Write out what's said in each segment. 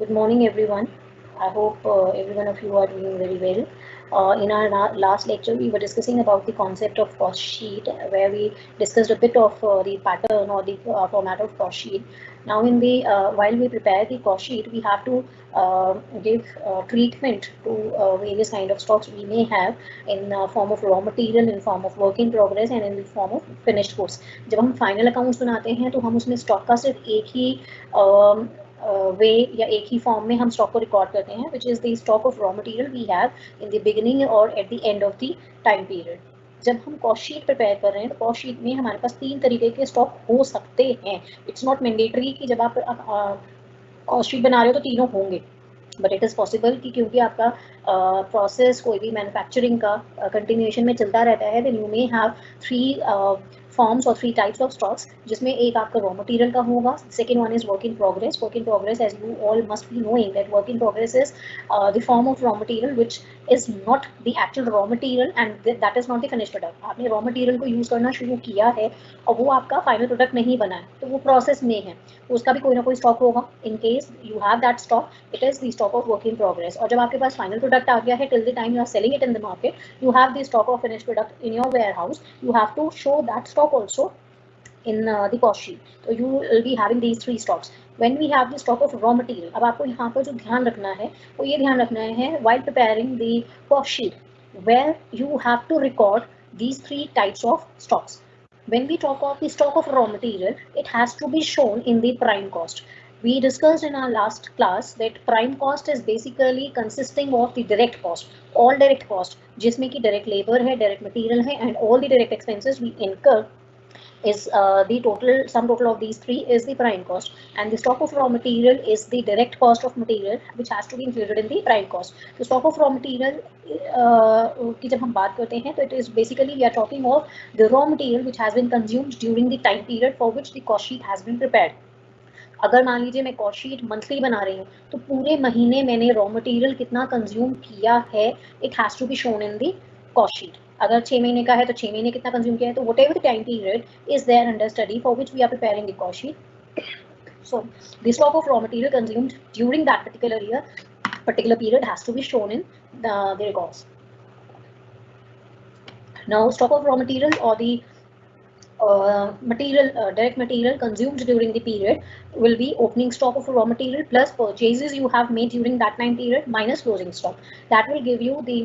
Good morning, everyone. I hope every one of you are doing very well. In our last lecture, we were discussing about the concept of cost sheet, where we discussed a bit of the pattern or the format of cost sheet. Now, in the while we prepare the cost sheet, we have to give treatment to various kind of stocks we may have in form of raw material, in form of work in progress, and in the form of finished goods. जब हम final accounts बनाते हैं तो हम उसमें stock का सिर्फ एक ही वे या एक ही फॉर्म में हम स्टॉक को रिकॉर्ड करते हैं which is the stock of raw material we have in the beginning और at the end of the time period. जब हम कॉस्ट शीट प्रिपेयर कर रहे हैं तो कॉस्ट शीट में हमारे पास 3 तरीके के स्टॉक हो सकते हैं. इट्स नॉट मैंडेटरी कि जब आप कॉस्ट शीट बना रहे हो तो तीनों होंगे, बट इट इज़ पॉसिबल कि क्योंकि आपका प्रोसेस कोई भी मैन्युफैक्चरिंग का कंटिन्यूएशन में चलता रहता है, then you may have 3 forms और 3 टाइप्स ऑफ स्टॉक्स, जिसमें एक आपका रॉ मटेरियल का होगा, second one is work in progress. Work in progress, as you all must be knowing that work in progress is the form of raw material which is not the actual raw material and that is not the finish product. आपने raw material को use करना शुरू किया है और वो आपका final product नहीं बना है, तो वो प्रोसेस में है, तो उसका भी कोई ना कोई स्टॉक होगा. In case you have that stock, it is the stock of work in progress. और जब आपके पास फाइनल प्रोडक्ट आ गया है, till the time you are selling it in the market, you have the stock of finish product in your warehouse. You have to show that stock also in the cost sheet. So you will be having these 3 stocks. When we have the stock of raw material, अब आपको यहाँ पर जो ध्यान रखना है वो ये ध्यान रखना है while preparing the cost sheet, where you have to record these 3 types of stocks. When we talk of the stock of raw material, it has to be shown in the prime cost. We discussed in our last class that prime cost is basically consisting of the direct cost, all direct cost, जिसमें कि direct labor है, direct material है, and all the direct expenses we incur is the total sum total of these 3 is the prime cost, and the stock of raw material is the direct cost of material which has to be included in the prime cost. So stock of raw material की जब हम बात करते हैं तो it is basically we are talking of the raw material which has been consumed during the time period for which the cost sheet has been prepared. अगर मान लीजिए मैं कॉस्ट शीट मंथली बना रही हूँ तो पूरे महीने मैंने रॉ मटेरियल कितना कंज्यूम किया है, it has to be shown in the cost sheet. अगर 6 महीने का है तो 6 महीने कितना कंज्यूम किया है, तो whatever the time period is there under study for which we are preparing the cost sheet. So the stock of raw material consumed during that particular period has to be shown in the records. Now stock of raw material or the direct material consumed during the period will be opening stock of raw material plus purchases you have made during that time period minus closing stock. That will give you the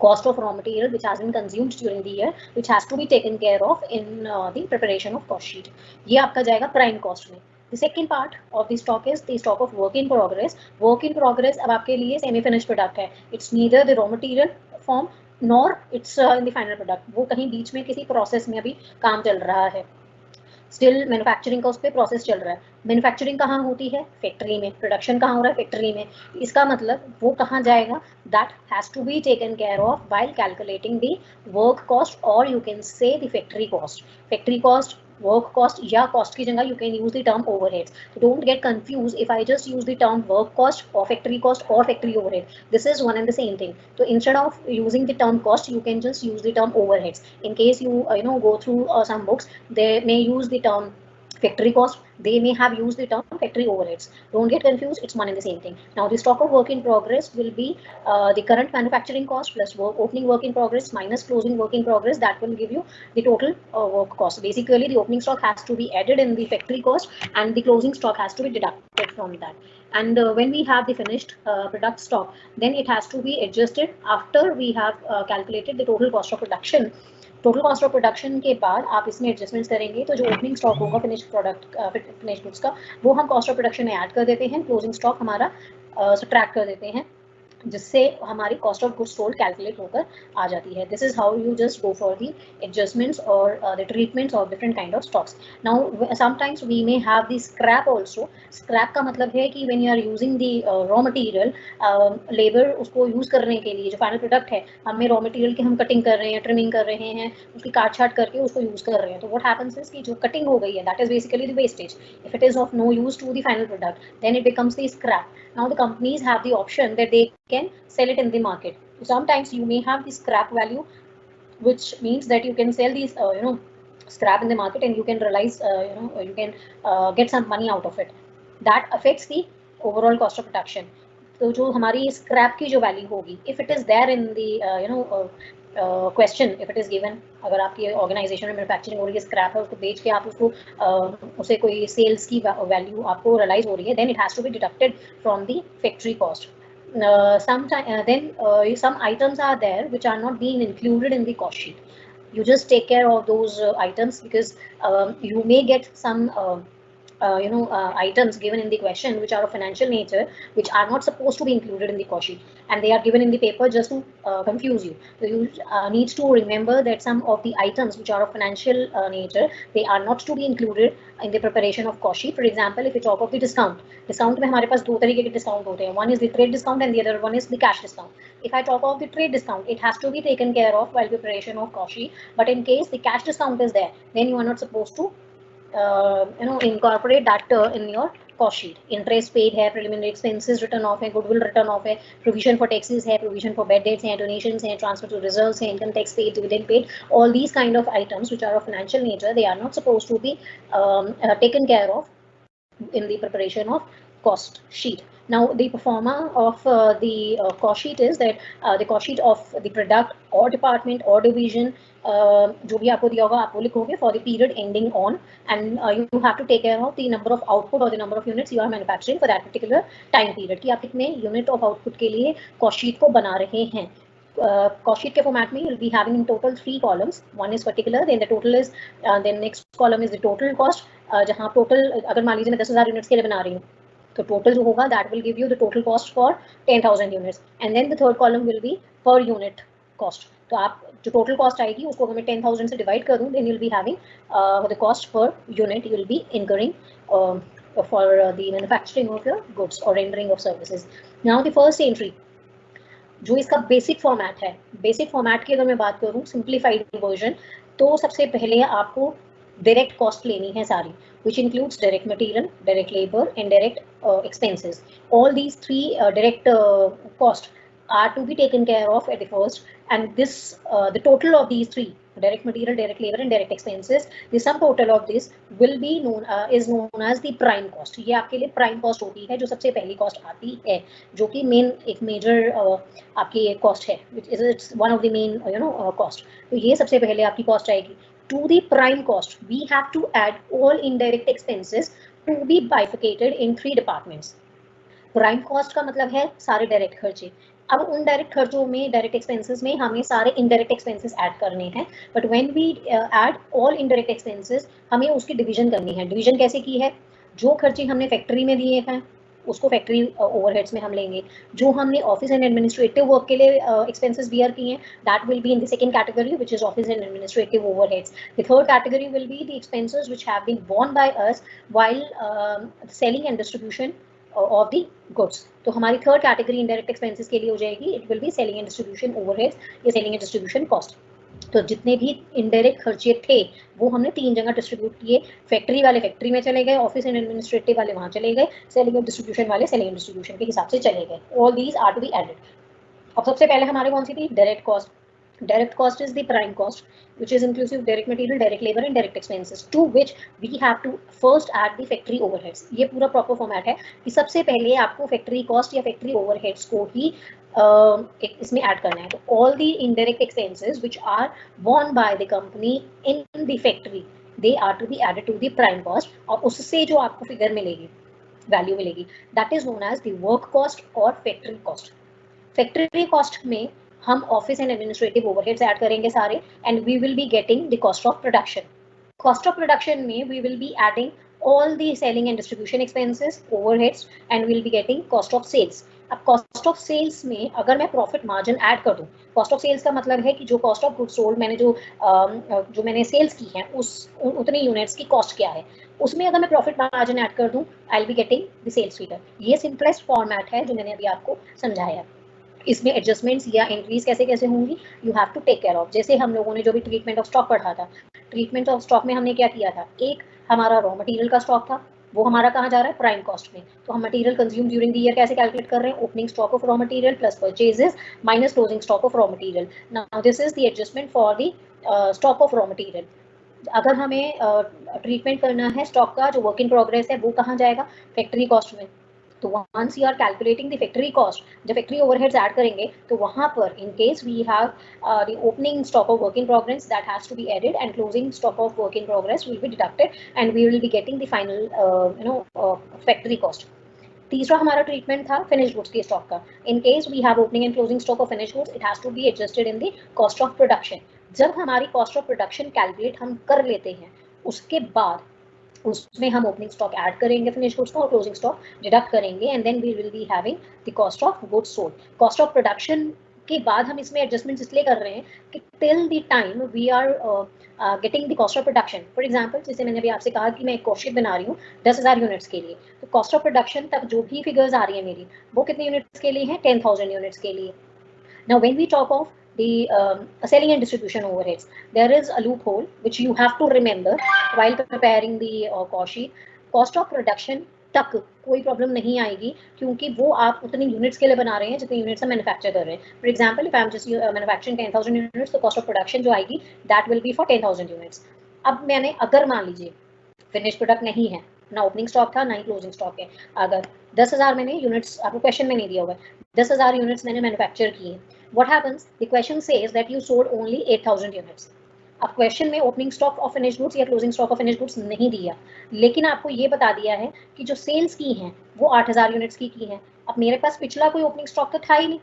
cost of raw material which has been consumed during the year, which has to be taken care of in the preparation of cost sheet. ये आपका जाएगा prime cost में. The second part of the stock is the stock of work in progress. Work in progress अब आपके लिए semi finished product है. It's neither the raw material form nor it's in the final product. वो कहीं बीच में किसी process में अभी काम चल रहा है. स्टिल मैन्युफैक्चरिंग का उस पर प्रोसेस चल रहा है. मैन्युफैक्चरिंग कहाँ होती है? फैक्ट्री में. प्रोडक्शन कहाँ हो रहा है? फैक्ट्री में. इसका मतलब वो कहाँ जाएगा? That has to be taken care of while calculating the work cost और you can say the factory cost. Factory cost, work cost या cost की जगह you can use the term overheads. So don't get confused if I just use the term work cost or factory overhead. This is one and the same thing. So instead of using the term cost, you can just use the term overheads. In case you go through some books, they may use the term factory cost, they may have used the term factory overheads. Don't get confused, it's one and the same thing. Now the stock of work in progress will be the current manufacturing cost plus opening work in progress minus closing work in progress. That will give you the total work cost. Basically the opening stock has to be added in the factory cost and the closing stock has to be deducted from that. And when we have the finished product stock, then it has to be adjusted after we have calculated the total cost of production. Total cost of production के बाद आप इसमें adjustments करेंगे तो जो opening stock होगा finish goods का, वो हम कॉस्ट ऑफ प्रोडक्शन में ऐड कर देते हैं. क्लोजिंग स्टॉक हमारा सब्ट्रैक्ट कर देते हैं, जिससे हमारी cost of goods sold calculate होकर आ जाती है. This is how you just go for the adjustments और the treatments of different kind of stocks. Now sometimes we may have the scrap also. Scrap का मतलब है कि when you are using the raw material, labour उसको use करने के लिए जो फाइनल प्रोडक्ट है, हमें रॉ मटेरियल की हम कटिंग कर रहे हैं, ट्रिमिंग कर रहे हैं, उसकी काट छाट करके उसको यूज़ कर रहे हैं, तो व्हाट हैपेंस इज कि जो कटिंग हो गई है that is basically the wastage. If it is of no use to the final product, then it becomes the scrap. Now the companies have the option that they can sell it in the market. Sometimes you may have the scrap value, which means that you can sell these scrap in the market and you can realize you can get some money out of it. That affects the overall cost of production, तो जो हमारी scrap की जो value होगी, if it is there in the question, if it is given, अगर आपकी organisation में manufacturing हो रही है, स्क्रैप है, उसको बेच के आप उसको उसे कोई सेल्स की वैल्यू आपको रियलाइज हो रही है, then it has to be deducted from the factory cost. Some items are there which are not being included in the cost sheet. You just take care of those items, because you may get some items given in the question which are of financial nature, which are not supposed to be included in the cost sheet, and they are given in the paper just to confuse you. So you need to remember that some of the items which are of financial nature, they are not to be included in the preparation of cost sheet. For example, if we talk of the discount में हमारे पास दो तरीके के discount होते हैं. One is the trade discount and the other one is the cash discount. If I talk of the trade discount, it has to be taken care of while preparation of cost sheet. But in case the cash discount is there, then you are not supposed to incorporate that in your cost sheet. Interest paid है, preliminary expenses written off है, goodwill written off है, provision for taxes है, provision for bad debts है, donations है, transfer to reserves है, income tax paid, dividend paid. All these kind of items which are of financial nature, they are not supposed to be taken care of in the preparation of cost sheet. Now the performer of the cost sheet is that the cost sheet of the product or department or division, जो भी आपको दिया होगा आप वो लिखोगे for the period ending on, and you have to take care of the number of output or the number of units you are manufacturing for that particular time period, कि आप कितने unit of output के लिए cost sheet को बना रहे हैं. Cost sheet के format में you'll be having in total 3 columns. One is particular, then the total is, then next column is the total cost, जहाँ total अगर मान लीजिए मैं 10,000 units के लिए बना रही हूँ, तो total जो होगा that will give you the total cost for 10,000 units, and then the third column will be per unit cost. तो आप जो total cost आएगी उसको अगर मैं 10,000 से divide कर दूँ, then you'll be having the cost per unit you'll be incurring for the manufacturing of your goods or rendering of services. Now the first entry, जो इसका बेसिक फॉर्मेट है, बेसिक फॉर्मेट की अगर मैं बात करूँ, सिंप्लीफाइड वर्जन, तो सबसे पहले आपको डायरेक्ट कॉस्ट लेनी है सारी, which includes direct material, direct labor and direct expenses. All these three direct cost are to be taken care of at the first, and this the total of these three, direct material, direct labor and direct expenses, the sum total of this will be known is known as the prime cost. ये आपके लिए prime cost होती है, जो सबसे पहली cost आती है, जो कि मेन एक मेजर आपकी cost है, which is it's one of the main cost. तो ये सबसे पहले आपकी cost आएगी. To the prime cost, we have to add all indirect expenses to be bifurcated in 3 departments. Prime cost का मतलब है सारे डायरेक्ट खर्चे. अब उन डायरेक्ट खर्चों में, डायरेक्ट एक्सपेंसेस में हमें सारे इनडायरेक्ट एक्सपेंसेस ऐड करने हैं, but when we add all indirect expenses, हमें उसकी डिवीजन करनी है. डिवीजन कैसे की है? जो खर्चे हमने फैक्ट्री में दिए हैं उसको फैक्ट्री ओवरहेड्स में हम लेंगे. जो हमने ऑफिस एंड एडमिनिस्ट्रेटिव वर्क के लिए एक्सपेंसेस बियर किए हैं, that will be in the second category, which is office and administrative overheads. The third category will be the expenses which have been borne by us while selling and distribution of the goods. तो हमारी third category indirect expenses के लिए हो जाएगी, it will be selling and distribution overheads या selling and distribution cost. तो जितने भी इनडायरेक्ट खर्चे थे वो हमने 3 जगह डिस्ट्रीब्यूट किए. फैक्ट्री वाले फैक्ट्री में चले गए, ऑफिस एंड एडमिनिस्ट्रेटिव वाले वहाँ चले गए, सेलिंग एंड डिस्ट्रीब्यूशन वाले सेलिंग एंड डिस्ट्रीब्यूशन के हिसाब से चले गए. All these are to be added. अब सबसे पहले हमारे कौन सी थी? Direct cost. Direct cost is the prime cost, which is inclusive direct material, direct labor and direct expenses, to which we have to first add the factory overheads. ये पूरा proper format है कि सबसे पहले आपको factory cost या factory overheads को ही इसमें add करना है. तो all the indirect expenses which are borne by the company in the factory, they are to be added to the prime cost, और उससे जो आपको figure मिलेगी, value मिलेगी, that is known as the work cost or factory cost. Factory cost में हम office and administrative overheads add करेंगे सारे, and we will be getting the cost of production. Cost of production में we will be adding all the selling and distribution expenses, overheads, and will be getting cost of sales. अब cost of sales में अगर मैं profit margin add कर दूं, cost of sales का मतलब है कि जो कॉस्ट ऑफ गुड्स सोल्ड मैंने जो मैंने सेल्स की है उस उतने यूनिट्स की कॉस्ट क्या है, उसमें अगर मैं प्रॉफिट मार्जिन ऐड कर दूं, I will be getting the sales figure. ये सिंपलेस्ट फॉर्मेट है जो मैंने अभी आपको समझाया. इसमें एडजस्टमेंट्स या एंट्रीज कैसे कैसे होंगी, you have to take care of. जैसे हम लोगों ने जो भी ट्रीटमेंट ऑफ स्टॉक पढ़ा था, ट्रीटमेंट ऑफ स्टॉक में हमने क्या किया था, एक हमारा रॉ मटेरियल का स्टॉक था, वो हमारा कहाँ जा रहा है? प्राइम कॉस्ट में. तो हम material consume during the year कैसे कैलकुलेट कर रहे हैं? Opening stock of raw material plus purchases minus closing stock of raw material. Now this is the adjustment for the stock of raw material. अगर हमें treatment करना है stock का जो वर्क इन प्रोग्रेस है, वो कहाँ जाएगा? फैक्ट्री कॉस्ट में. तो once you are calculating the factory cost, जब फैक्ट्री ओवरहेड्स ऐड करेंगे तो वहाँ पर in case we have the opening stock of work in progress that has to be added and closing stock of work in progress will be deducted and we will be getting the final factory cost. तीसरा हमारा treatment था finish goods के stock का। In case we have opening and closing stock of finish goods, it has to be adjusted in the cost of production. जब हमारी cost of production calculate हम कर लेते हैं, उसके बाद उसमें हम ओपनिंग स्टॉक ऐड करेंगे फिनिश गुड्स का और क्लोजिंग स्टॉक डिडक्ट करेंगे and then we will be having the cost of goods sold. Cost of production के बाद हम इसमें एडजस्टमेंट्स इसलिए कर रहे हैं कि till the time we are getting the cost of production. For example, जैसे मैंने अभी आपसे कहा कि मैं एक कॉस्ट शीट बना रही हूँ 10,000 यूनिट्स के लिए, तो कॉस्ट ऑफ प्रोडक्शन तक जो भी फिगर्स आ रही है मेरी, वो कितने यूनिट्स के लिए है? 10,000 यूनिट्स के लिए। Now, when we talk of the selling and distribution overheads, there is a loophole which you have to remember while preparing the cost sheet. Cost of production तक कोई प्रॉब्लम नहीं आएगी क्योंकि वो आप उतनी यूनिट्स के लिए बना रहे हैं जितनी यूनिट्स हम मैन्युफैक्चर कर रहे हैं। For example, if I am just manufacturing 10,000 units, तो कॉस्ट ऑफ प्रोडक्शन जो आएगी that will B for 10,000 units. अब मैंने अगर मान लीजिए फिनिश प्रोडक्ट नहीं है, ना ओपनिंग स्टॉक था ना ही क्लोजिंग स्टॉक है, अगर 10,000 मैंने यूनिट्स, आपको क्वेश्चन में नहीं दिया हुआ है, 10,000 यूनिट्स मैंने मैन्युफैक्चर की है, what happens, the question says that you sold only 8,000 units। अब क्वेश्चन में opening stock of finish goods या closing stock of finish goods नहीं दिया, लेकिन आपको ये बता दिया है कि जो सेल्स की हैं वो 8,000 यूनिट्स की है। अब मेरे पास पिछला कोई ओपनिंग स्टॉक तो था ही नहीं,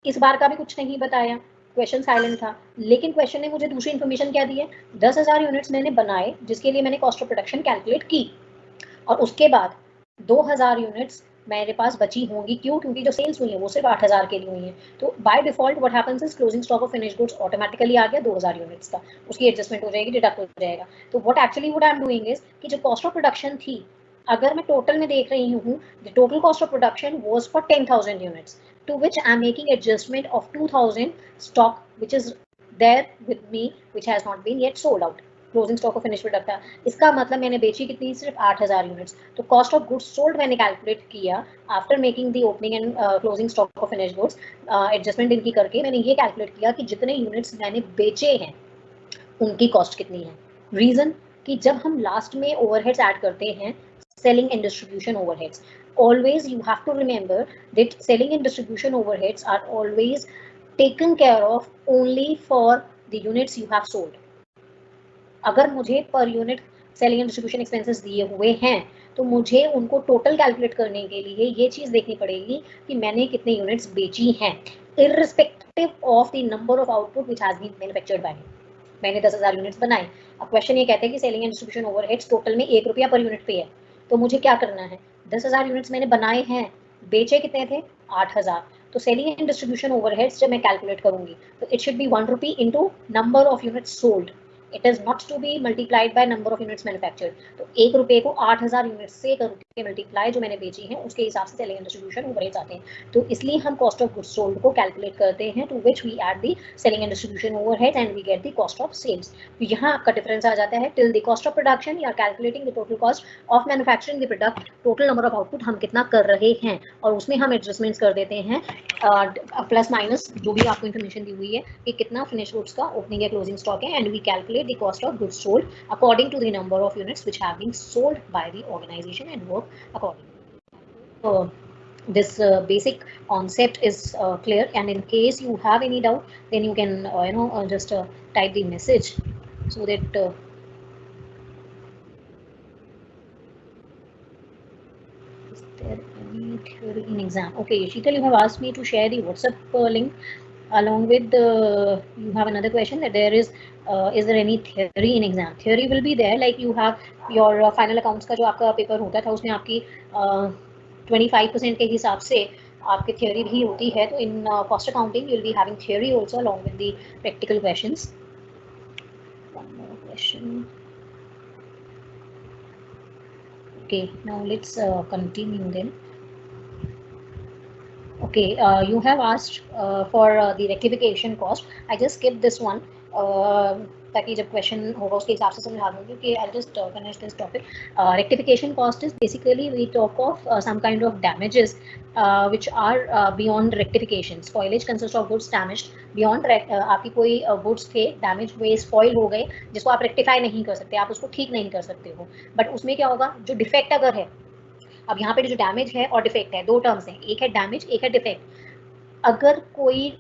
इस बार का भी कुछ नहीं बताया, क्वेश्चन साइलेंट था, लेकिन क्वेश्चन ने मुझे दूसरी इन्फॉर्मेशन क्या दी है? 10,000 यूनिट्स मैंने बनाए जिसके लिए मैंने कॉस्ट ऑफ प्रोडक्शन कैलकुलेट की, और उसके बाद 2,000 यूनिट्स मेरे पास बची होंगी। क्यों? क्योंकि जो सेल्स हुई है वो सिर्फ 8,000 के लिए हुई है। तो by default what happens is closing stock of finish goods automatically आ गया 2,000 यूनिट्स का, उसकी एडजस्टमेंट हो जाएगी, डिडक्ट हो जाएगा। तो what actually what I am doing is कि जो कॉस्ट ऑफ प्रोडक्शन थी, अगर मैं टोटल में देख रही हूँ, the total cost of production was for 10,000 units, to which I am making adjustment of 2,000 stock which is there with me which has not been yet sold out। Closing stock of finish product था, इसका मतलब मैंने बेची कितनी? सिर्फ 8,000 units. तो cost of goods sold मैंने calculate किया after making the opening and closing stock of finish goods, adjustment इनकी करके मैंने ये कैलकुलेट किया कि जितने यूनिट्स मैंने बेचे हैं उनकी कॉस्ट कितनी है। रीजन कि जब हम लास्ट में ओवरहेड्स ऐड करते हैं, selling and distribution overheads, always you have to remember that selling and distribution overheads are always taken care of only for the units you have sold। अगर मुझे per unit selling and distribution expenses दिए हुए हैं तो मुझे उनको total calculate करने के लिए ये चीज़ देखनी पड़ेगी कि मैंने कितने यूनिट्स बेची हैं, irrespective of the number of output which has been manufactured by me. मैंने 10,000 यूनिट्स बनाए, अब क्वेश्चन ये कहते हैं कि selling and distribution overheads total में 1 रुपया पर यूनिट पे है, तो मुझे क्या करना है? 10,000 यूनिट्स मैंने बनाए हैं, बेचे कितने थे? 8,000। तो सेलिंग एंड डिस्ट्रीब्यूशन ओवरहेड्स जब मैं कैलकुलेट करूंगी तो it should be 1 rupee into number of units sold, it is not to be multiplied by number of units manufactured. तो 1 रुपये को 8,000 यूनिट्स से करके मल्टीप्लाई जो मैंने बेची है उसके हिसाब से सेलिंग एंड डिस्ट्रीब्यूशन ओवरहेड्स आते हैं। तो इसलिए हम कॉस्ट ऑफ गुड्स सोल्ड को कैलकुलेट करते हैं, to which we add the selling and distribution overheads and we get the cost of sales. तो यहाँ आपका डिफरेंस आ जाता है, till the cost of production या calculating the total cost of manufacturing the product, total number of output हम कितना कर रहे हैं और उसमें हम एडजस्टमेंट्स कर देते हैं प्लस माइनस जो भी आपको इन्फॉर्मेशन दी हुई है कि कितना फिनिश गुड्स का ओपनिंग या क्लोजिंग स्टॉक है, and we calculate the cost of goods sold according to the number of units which have been sold by the organization and work accordingly। This basic concept is clear, and in case you have any doubt then you can just type the message so that is there any theory in exam? Okay, Sheetal, you have asked me to share the WhatsApp link along with you have another question that there is there any theory in exam? Theory will be there, like you have your final accounts का जो आपका paper होता था उसमें आपकी 25% के हिसाब से आपकी theory भी होती है, तो in cost accounting you will be having theory also along with the practical questions। One more question। Okay, now let's continue then। Okay, you have asked for the rectification cost। I just skipped this one ताकि जब question होगा उसके हिसाब से समझा दूँगी कि I'll just finish this topic। Rectification cost is basically we talk of some kind of damages which are beyond rectification। Spoilage consists of goods damaged beyond आपकी कोई goods थे डैमेज हुए, स्पॉइल हो गए, जिसको आप रेक्टिफाई नहीं कर सकते, आप उसको ठीक नहीं कर सकते हो, बट उसमें क्या होगा, जो डिफेक्ट अगर है, अब यहाँ पे जो डैमेज है और डिफेक्ट है, दो टर्म्स हैं, एक है डैमेज, एक है डिफेक्ट। अगर कोई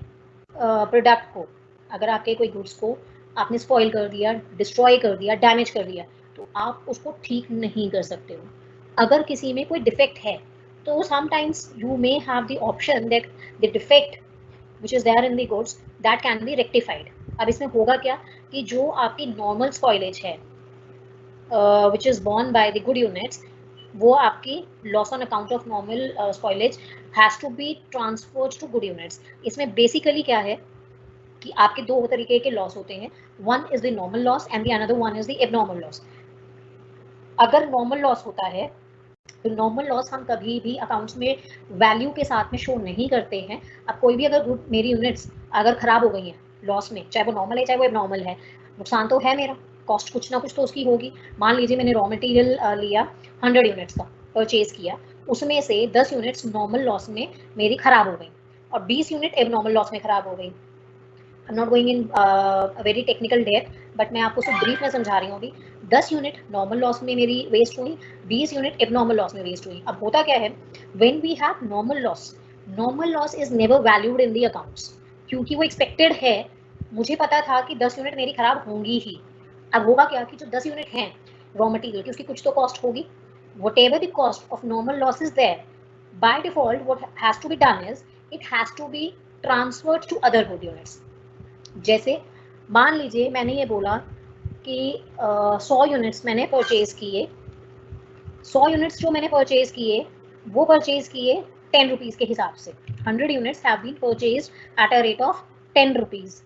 प्रोडक्ट को, अगर आपके कोई गुड्स को आपने स्पॉइल कर दिया, डिस्ट्रॉय कर दिया, डैमेज कर दिया, तो आप उसको ठीक नहीं कर सकते हो। अगर किसी में कोई डिफेक्ट है तो sometimes you may have the option that the defect which is there in the goods that can be rectified. अब इसमें होगा क्या कि जो आपकी नॉर्मल स्पॉइलेज है which is borne by the good units, वो आपकी loss on account of normal spoilage has to be transferred to good units. इसमें बेसिकली क्या है कि आपके दो तरीके के लॉस होते हैं, one is the normal loss and the another one is the abnormal loss. अगर नॉर्मल लॉस होता है तो नॉर्मल लॉस हम कभी भी अकाउंट्स में वैल्यू के साथ में शो नहीं करते हैं। अब कोई भी अगर मेरी यूनिट्स अगर खराब हो गई हैं लॉस में, चाहे वो नॉर्मल है चाहे वो एबनॉर्मल है, नुकसान तो है मेरा, कॉस्ट कुछ ना कुछ तो उसकी होगी। मान लीजिए मैंने रॉ मटेरियल लिया 100 यूनिट्स का, परचेज किया, उसमें से 10 यूनिट्स नॉर्मल लॉस में मेरी खराब हो गई और 20 यूनिट एबनॉर्मल लॉस में खराब हो गई। I am not going in very technical depth, but मैं आपको सिर्फ ब्रीफ में समझा रही हूँ अभी। 10 यूनिट नॉर्मल लॉस में मेरी वेस्ट हुई, 20 यूनिट एबनॉर्मल लॉस में वेस्ट हुई। अब होता क्या है, when we have normal loss is never valued in the accounts, क्योंकि वो एक्सपेक्टेड है। मुझे पता था कि 10 यूनिट मेरी खराब होंगी ही। अब होगा क्या कि जो 10 यूनिट हैं रॉ मटेरियल की, उसकी कुछ तो कॉस्ट होगी। whatever the cost of normal loss is there, by default what has to be done is it has to be transferred to other good units. जैसे मान लीजिए मैंने ये बोला कि 100 यूनिट्स मैंने परचेज किए, 100 यूनिट्स जो मैंने परचेज किए वो परचेज किए 10 रुपीज़ के हिसाब से। 100 units have been purchase at a rate of 10 rupees.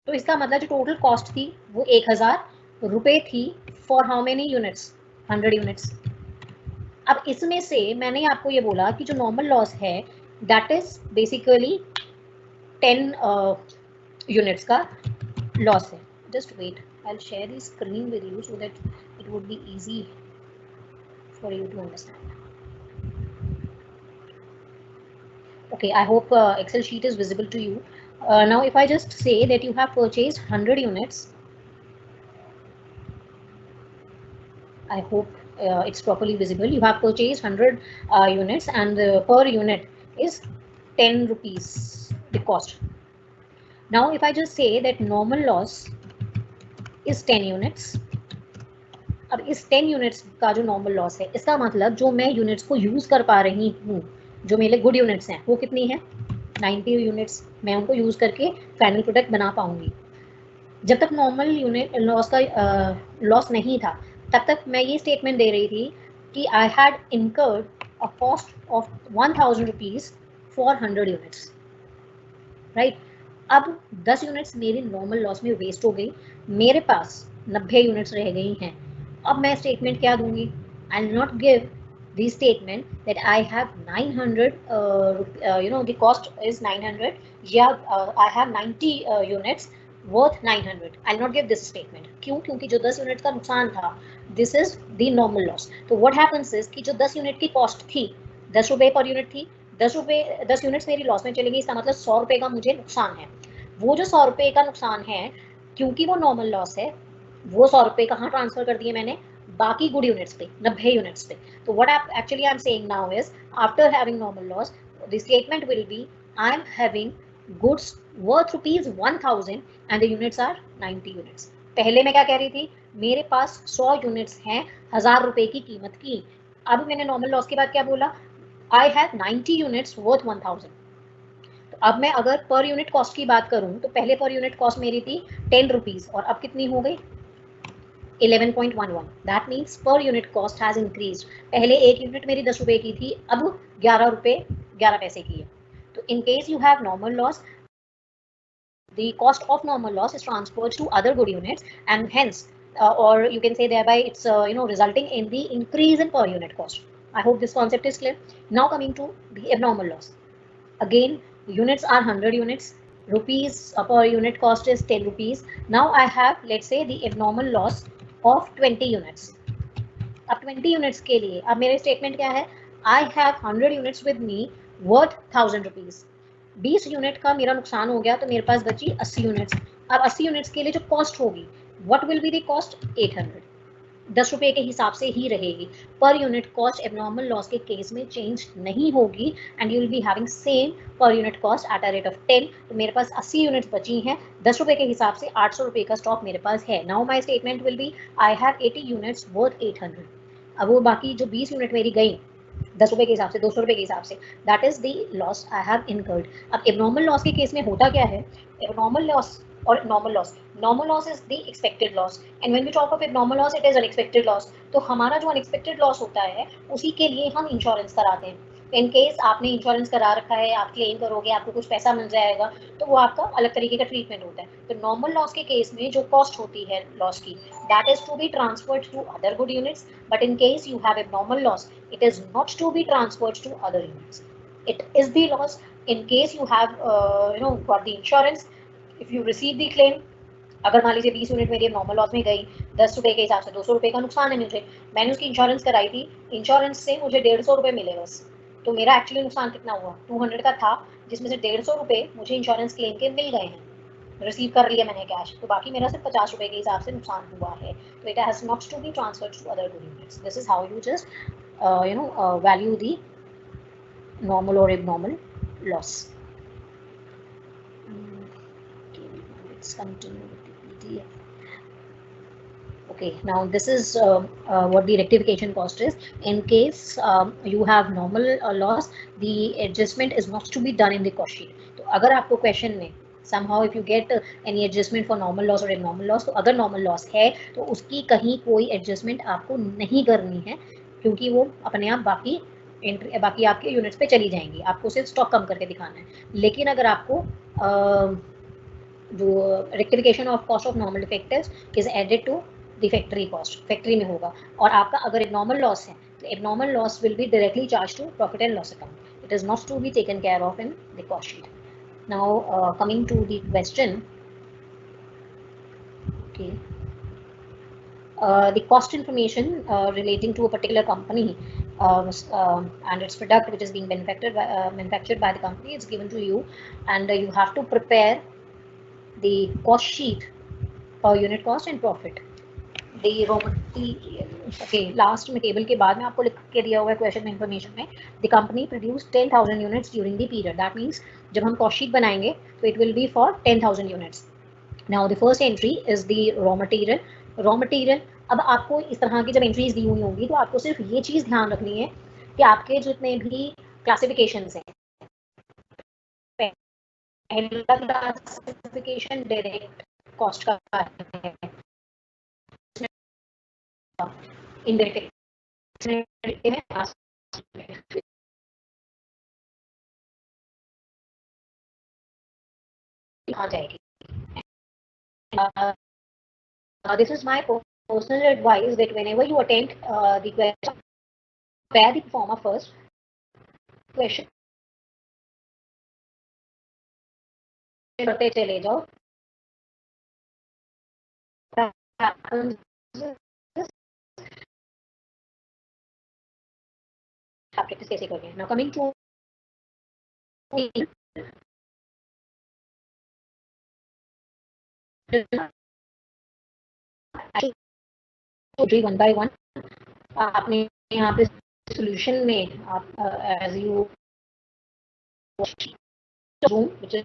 तो इसका मतलब जो टोटल कॉस्ट थी वो 1000 रुपये थी for how many units, 100 units. अब इसमें से मैंने आपको ये बोला कि जो नॉर्मल लॉस है दैट इज बेसिकली 10 यूनिट्स का लॉस है। Just wait, I will share the screen with you so that it would be easy for you to understand. Okay, I hope Excel sheet is visible to you. Now if I just say that you have purchased 100 units, I hope it's properly visible. You have purchased 100 units and per unit is 10 rupees the cost. Now if I just say that normal loss is 10 units, अब इस 10 units का जो normal loss है, इसका मतलब जो मैं units को यूज़ कर पा रही हूँ, जो मेरे गुड यूनिट्स हैं, वो कितनी है 90 यूनिट्स। मैं उनको यूज़ करके फाइनल प्रोडक्ट बना पाऊँगी। जब तक नॉर्मल यूनिट लॉस का लॉस नहीं था, तब तक मैं ये स्टेटमेंट दे रही थी कि I had incurred a cost of 1000 rupees for 100 units, right. अब 10 यूनिट्स मेरी नॉर्मल लॉस में वेस्ट हो गई, मेरे पास 90 यूनिट्स रह गई हैं। अब मैं स्टेटमेंट क्या दूंगी, I will not give the statement that I have 900 the cost is 900 या I have 90 units worth 900। I will not give this statement. क्यों? क्योंकि जो 10 यूनिट का नुकसान था, this is the normal loss. तो व्हाट हैपेंस इज कि जो 10 यूनिट की कॉस्ट थी 10 रुपये पर यूनिट थी, 10 यूनिट्स मेरी लॉस में चली गई, इसका मतलब 100 रुपये का मुझे नुकसान है। वो जो 100 रुपये का नुकसान है, क्योंकि वो नॉर्मल लॉस है, वो 100 रुपये कहाँ ट्रांसफर कर दिए मैंने, बाकी गुड यूनिट्स पे, 90 यूनिट्स पे। तो what actually I am saying now is after having normal loss the statement will be I am having goods worth rupees 1000 and the units are 90 units. पहले मैं क्या कह रही थी, मेरे पास 100 यूनिट्स हैं 1000 रुपये की कीमत की। अब मैंने नॉर्मल लॉस के बाद क्या बोला, आई हैव 90 यूनिट्स वर्थ 1000। तो अब मैं अगर पर यूनिट कॉस्ट की बात करूं तो पहले पर यूनिट कॉस्ट मेरी थी 10 रुपीज़ और अब कितनी हो गई 11.11। दैट मीन्स पर यूनिट कॉस्ट हैज़ इंक्रीज। पहले एक यूनिट मेरी 10 रुपये की थी, अब 11 रुपये 11 पैसे की है। तो इन case you have normal loss, the cost of normal loss is transferred to other good units and hence or you can say thereby it's resulting in the increase in per unit cost. I hope this concept is clear. Now coming to the abnormal loss. Again, units are 100 units, rupees per unit cost is 10 rupees. Now I have, let's say, the abnormal loss of 20 units. अब 20 units के लिए अब मेरे statement क्या है, I have 100 units with me worth 1000 rupees. 20 unit का मेरा नुकसान हो गया तो मेरे पास बची 80 यूनिट्स। अब 80 यूनिट्स के लिए जो कॉस्ट होगी, what will be the cost 800। ₹10 के हिसाब से ही रहेगी। पर यूनिट कॉस्ट एबनॉर्मल लॉस के केस में चेंज नहीं होगी and you will be having same पर unit cost at a rate of 10। तो मेरे पास 80 यूनिट्स बची हैं, ₹10 के हिसाब से ₹800 का स्टॉक मेरे पास है। Now my statement will be I have 80 units worth 800। अब वो बाकी जो 20 यूनिट मेरी गई ₹10 के हिसाब से, ₹200 के हिसाब से, that is the loss I have incurred. अब एबनॉर्मल लॉस के केस में होता क्या है, एबनॉर्मल लॉस और normal loss is the expected loss and when we talk of abnormal loss it is unexpected loss. तो हमारा जो अनएक्सपेक्टेड लॉस होता है उसी के लिए हम इंश्योरेंस कराते हैं। इन केस आपने इंश्योरेंस करा रखा है, आप क्लेम करोगे, आपको कुछ पैसा मिल जाएगा, तो वो आपका अलग तरीके का ट्रीटमेंट होता है। तो नॉर्मल लॉस के केस में जो कॉस्ट होती है लॉस की, that is to be transferred to other good units, but in case you have abnormal loss, it is not to be transferred to other units. It is the loss in case you have got the insurance. If you receive the claim, अगर मान लीजिए 20 unit मेरी normal loss में गई, ₹10 के हिसाब से ₹200 का नुकसान है मुझे, मैंने उसकी इंश्योरेंस कराई थी, इंश्योरेंस से मुझे ₹150 मिले बस। तो मेरा एक्चुअली नुकसान कितना हुआ, 200 का था, जिसमें से ₹150 मुझे इंश्योरेंस क्लेम के मिल गए हैं, रिसीव कर लिया मैंने कैश, तो बाकी मेरा सिर्फ ₹50 के हिसाब से नुकसान हुआ है। तो it has not to be transferred to other good units. This is how you just value the normal or abnormal loss. Okay, let's continue with the PDF. Okay, now this is what the rectification cost is. In case you have normal loss, the adjustment is not to be done in the cost sheet. तो अगर आपको question में somehow if you get any adjustment for normal loss or abnormal loss, तो अगर normal loss है तो उसकी कहीं कोई adjustment आपको नहीं करनी है, क्योंकि वो अपने आप बाकी आपके यूनिट्स पे चली जाएंगी, आपको सिर्फ स्टॉक कम करके दिखाना है। लेकिन अगर आपको जो rectification of cost of normal defectives is added to the factory cost, factory में होगा, और आपका अगर एबनॉर्मल लॉस है तो abnormal loss will be directly charge to profit and loss account. It is not to be taken care of in the cost sheet. Now coming to the question, okay, the cost information relating to a particular company and its product which is being manufactured by the company is given to you, and you have to prepare the cost sheet per unit cost and profit. The raw material, okay, last में table के बाद में आपको लिख के दिया हुआ है क्वेश्चन में इंफॉर्मेशन में, the company produce 10,000 units during the period. That means जब हम कॉस्ट शीट बनाएंगे तो it will B for 10,000 units. Now the first entry is the raw material. Raw material, अब आपको इस तरह की जब एंट्रीज दी हुई होंगी तो आपको सिर्फ ये चीज़ ध्यान रखनी है कि आपके जितने भी क्लासिफिकेशंस हैं, पहला क्लासिफिकेशन डायरेक्ट कॉस्ट का है, इनडायरेक्ट आ जाएगी। This is my personal advice that whenever you attempt the question, prepare the performer first. Question करते चले जाओ। प्रैक्टिस कैसे करनी है। Now coming to 1 by 1 आपने यहाँ पे solution में आप as you room which is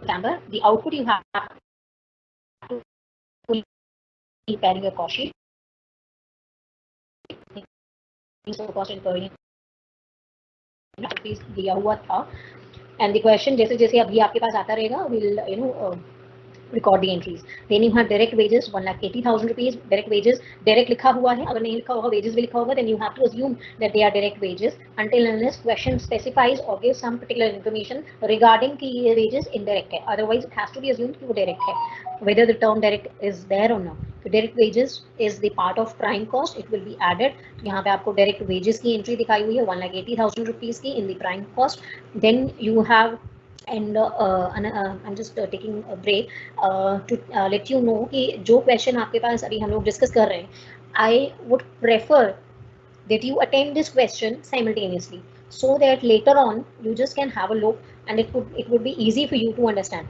camera, the output you have to preparing a cost sheet, cost incurring दिया हुआ था, and the question जैसे जैसे अभी आपके पास आता रहेगा will record the entries. Then you have direct wages 1,80,000 rupees. Direct wages, direct लिखा हुआ है, अगर नहीं लिखा होगा wages भी लिखा होगा, then you have to assume that they are direct wages until unless question specifies or gives some particular information regarding कि ये wages indirect है, otherwise it has to be assumed कि वो direct है, whether the term direct is there or not. So direct wages is the part of prime cost, it will be added. यहाँ पे आपको direct wages की entry दिखाई हुई है 1,80,000 rupees की in the prime cost. Then you have and I'm just taking a break to let you know कि जो question आपके पास अभी हम लोग डिस्कस कर रहे हैं, I would prefer that you attend this question simultaneously so that later on you just can have a look and it would be easy for you to understand.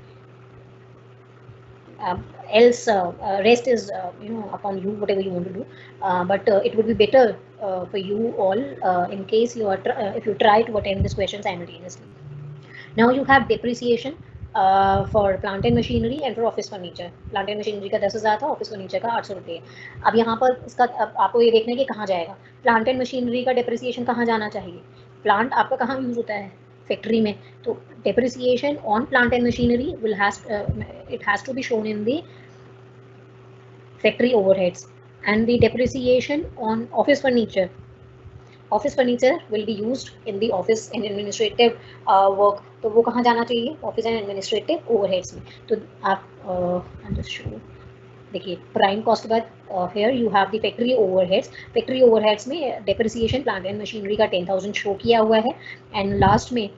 else rest is upon you, whatever you want to do, but it would be better for you all in case you are if you try to attend this question simultaneously. Now you have depreciation for plant and machinery and for office furniture. Plant and machinery का 10,000 था, office furniture का 800 रुपये। अब यहाँ पर इसका आपको ये देखना है कि कहाँ जाएगा। प्लांट एंड मशीनरी का डेप्रिसिएशन कहाँ जाना चाहिए? प्लांट आपका कहाँ यूज होता है? फैक्ट्री में। तो depreciation on plant and machinery will it has to be shown in the factory overheads, and the depreciation on office furniture will be used in the office and administrative work. तो वो कहाँ जाना चाहिए? Office and administrative overheads में। तो आप just show देखिए prime cost के बाद here you have the factory overheads. Factory overheads में डेप्रिसिएशन प्लांट एंड मशीनरी का 10,000 शो किया हुआ है, एंड लास्ट में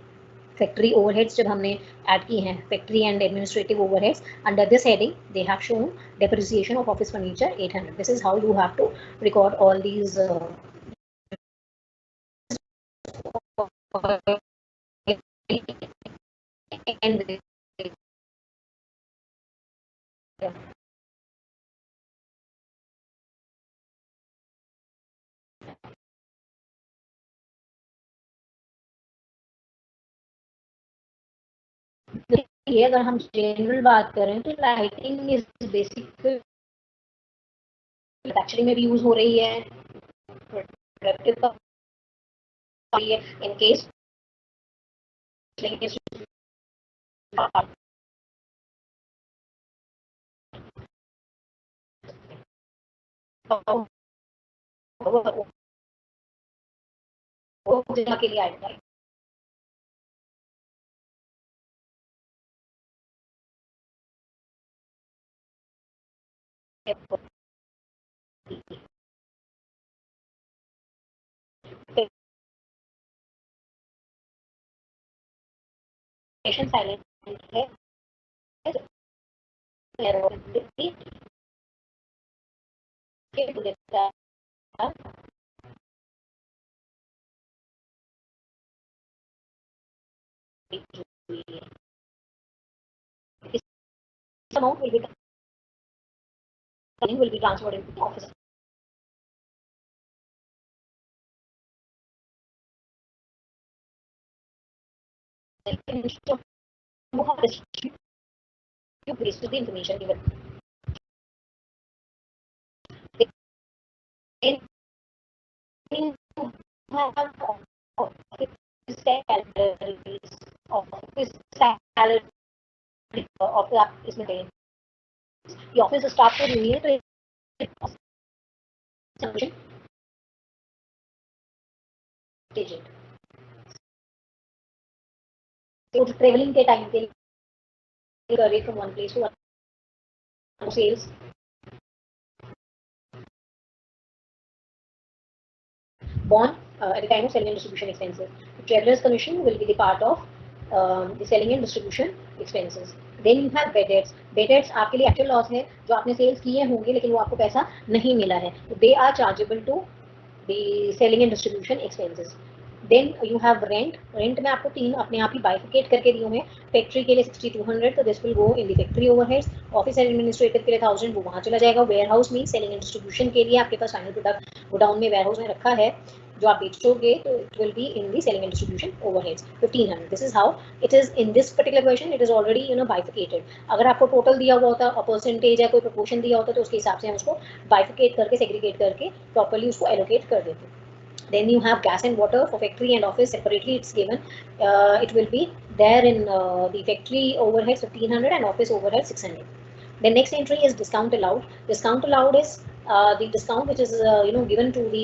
फैक्ट्री ओवरहेड्स जब हमने ऐड की हैं, factory and administrative overheads, under this heading they have shown depreciation of office furniture 800. This is how you have to record all these and ये अगर हम जनरल बात करें तो लाइटिंग इज बेसिक एक्चुअली में भी यूज हो रही है, इन केस के लिए आएगा। साइलेंट है amount will be transferred into the office. You place to the information given. Then you have office salaries, office salary of the इसमें कहीं ये ऑफिस स्टाफ को नहीं है तो डिजिट तो ट्रेवलिंग के टाइम के लिए करे from one place to one sales borne at the time of selling and distribution expenses. The traveler's commission will be the part of the selling and distribution expenses. Then you have bad debts. Bad debts आपके लिए actual loss है जो आपने sales किए होंगे लेकिन वो आपको पैसा नहीं मिला है, तो they are chargeable to the selling and distribution expenses. Then you have rent. Rent में आपको तीन अपने आप ही बाइफिकेट करके दिए हुए हैं। फैक्ट्री के लिए 6200, तो this will go in the factory overheads. Office and administrative के लिए 1000, वो वहाँ चला जाएगा। वेयर हाउस में सेलिंग एंड डिस्ट्रीब्यूशन के लिए आपके पास फाइनल प्रोडक्ट गोडाउन में वेयर हाउस में रखा है जो आप बेचोगे तो it will be in the selling and distribution overheads 1500. This is how it is in this particular question. It is already bifurcated. अगर आपको टोटल दिया हुआ होता और परसेंटेज या कोई प्रोपोर्शन दिया होता तो उसके हिसाब से हम उसको बाइफिकेट करके सेग्रीगेट करके प्रॉपर्ली उसको एलोकेट कर देते. Then you have gas and water for factory and office separately. It's given. It will be there in the factory overheads 1500 and office overhead 600. The next entry is discount allowed. Discount allowed is the discount which is given to the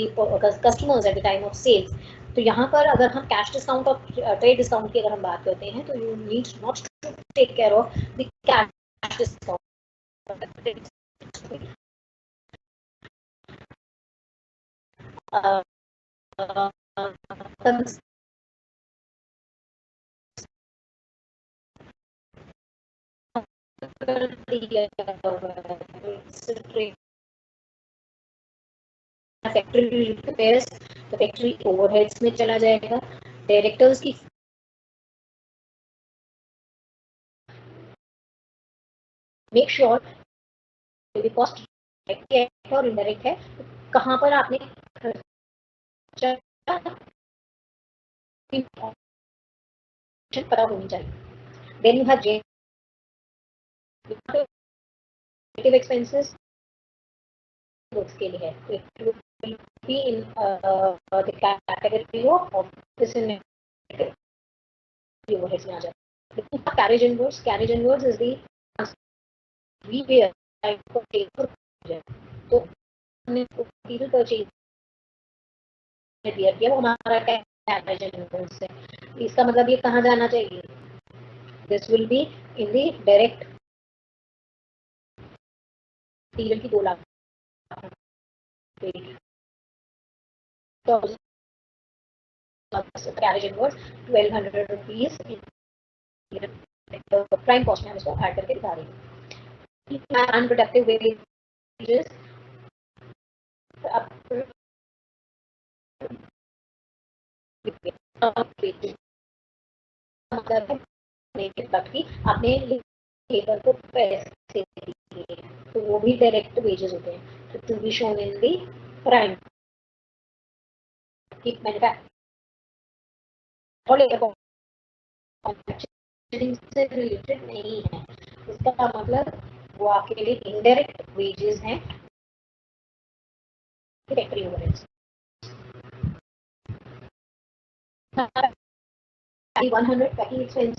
customers at the time of sales. तो यहाँ पर अगर हम cash discount और trade discount की अगर हम बात करते हैं तो you need not to take care of the cash discount. Factory repairs तो फैक्ट्री ओवरहेड्स में चला जाएगा. डायरेक्टर्स की मेक श्योर कॉस्ट डायरेक्ट है और इनडायरेक्ट है, कहाँ पर आपने खर्चा पता होनी चाहिए. Then you have generative expenses के लिए है, तो it will be in the category of office and overheads में आ जाता है. Carriage inwards, carriage inwards is the we were तो हमने मटेरियल परचेज किया वो हमारा कैरेज इनवर्स है. इसका मतलब ये कहाँ जाना चाहिए? This will be in the direct material की 2 लाख तो carriage inverse 1200 rupees prime cost में हम इसको ऐड करके दिखा रहे हैं. अनप्रोडक्टिव वेजेस आपने लेबर को पैसे दिए तो वो भी डायरेक्ट वेजेस होते हैं. तो to be shown in the prime की मैन्युफैक्चरिंग से रिलेटेड नहीं है. इसका मतलब वो आपके लिए इनडायरेक्ट वेजेस हैं, factory overheads. 100 packing expense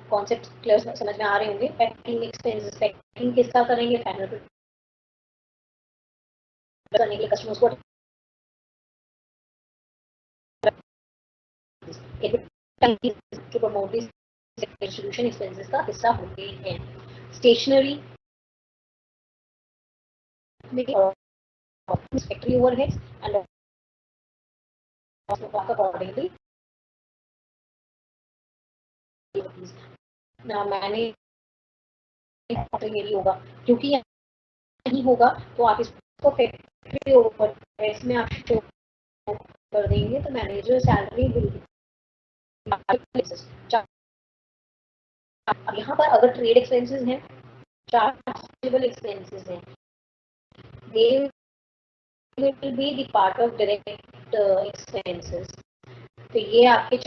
concept clear समझ में आ रहे होंगे. पैकिंग एक्सपेंसेस पैकिंग किसका करेंगे? फाइनल करने के लिए कस्टमर्स को to promote this distribution expenses का हिस्सा होते हैं. Stationery factory overheads and accordingly मैंने यही होगा, क्योंकि नहीं होगा तो आप इसको फैक्ट्री ओवरहेड्स में आप शो कर देंगे तो मैनेजर सैलरी विल. अब यहाँ पर अगर ट्रेड एक्सपेंसेस हैं, चार्जेबल एक्सपेंसेस हैं, they will be the part of direct expenses. तो ये आपके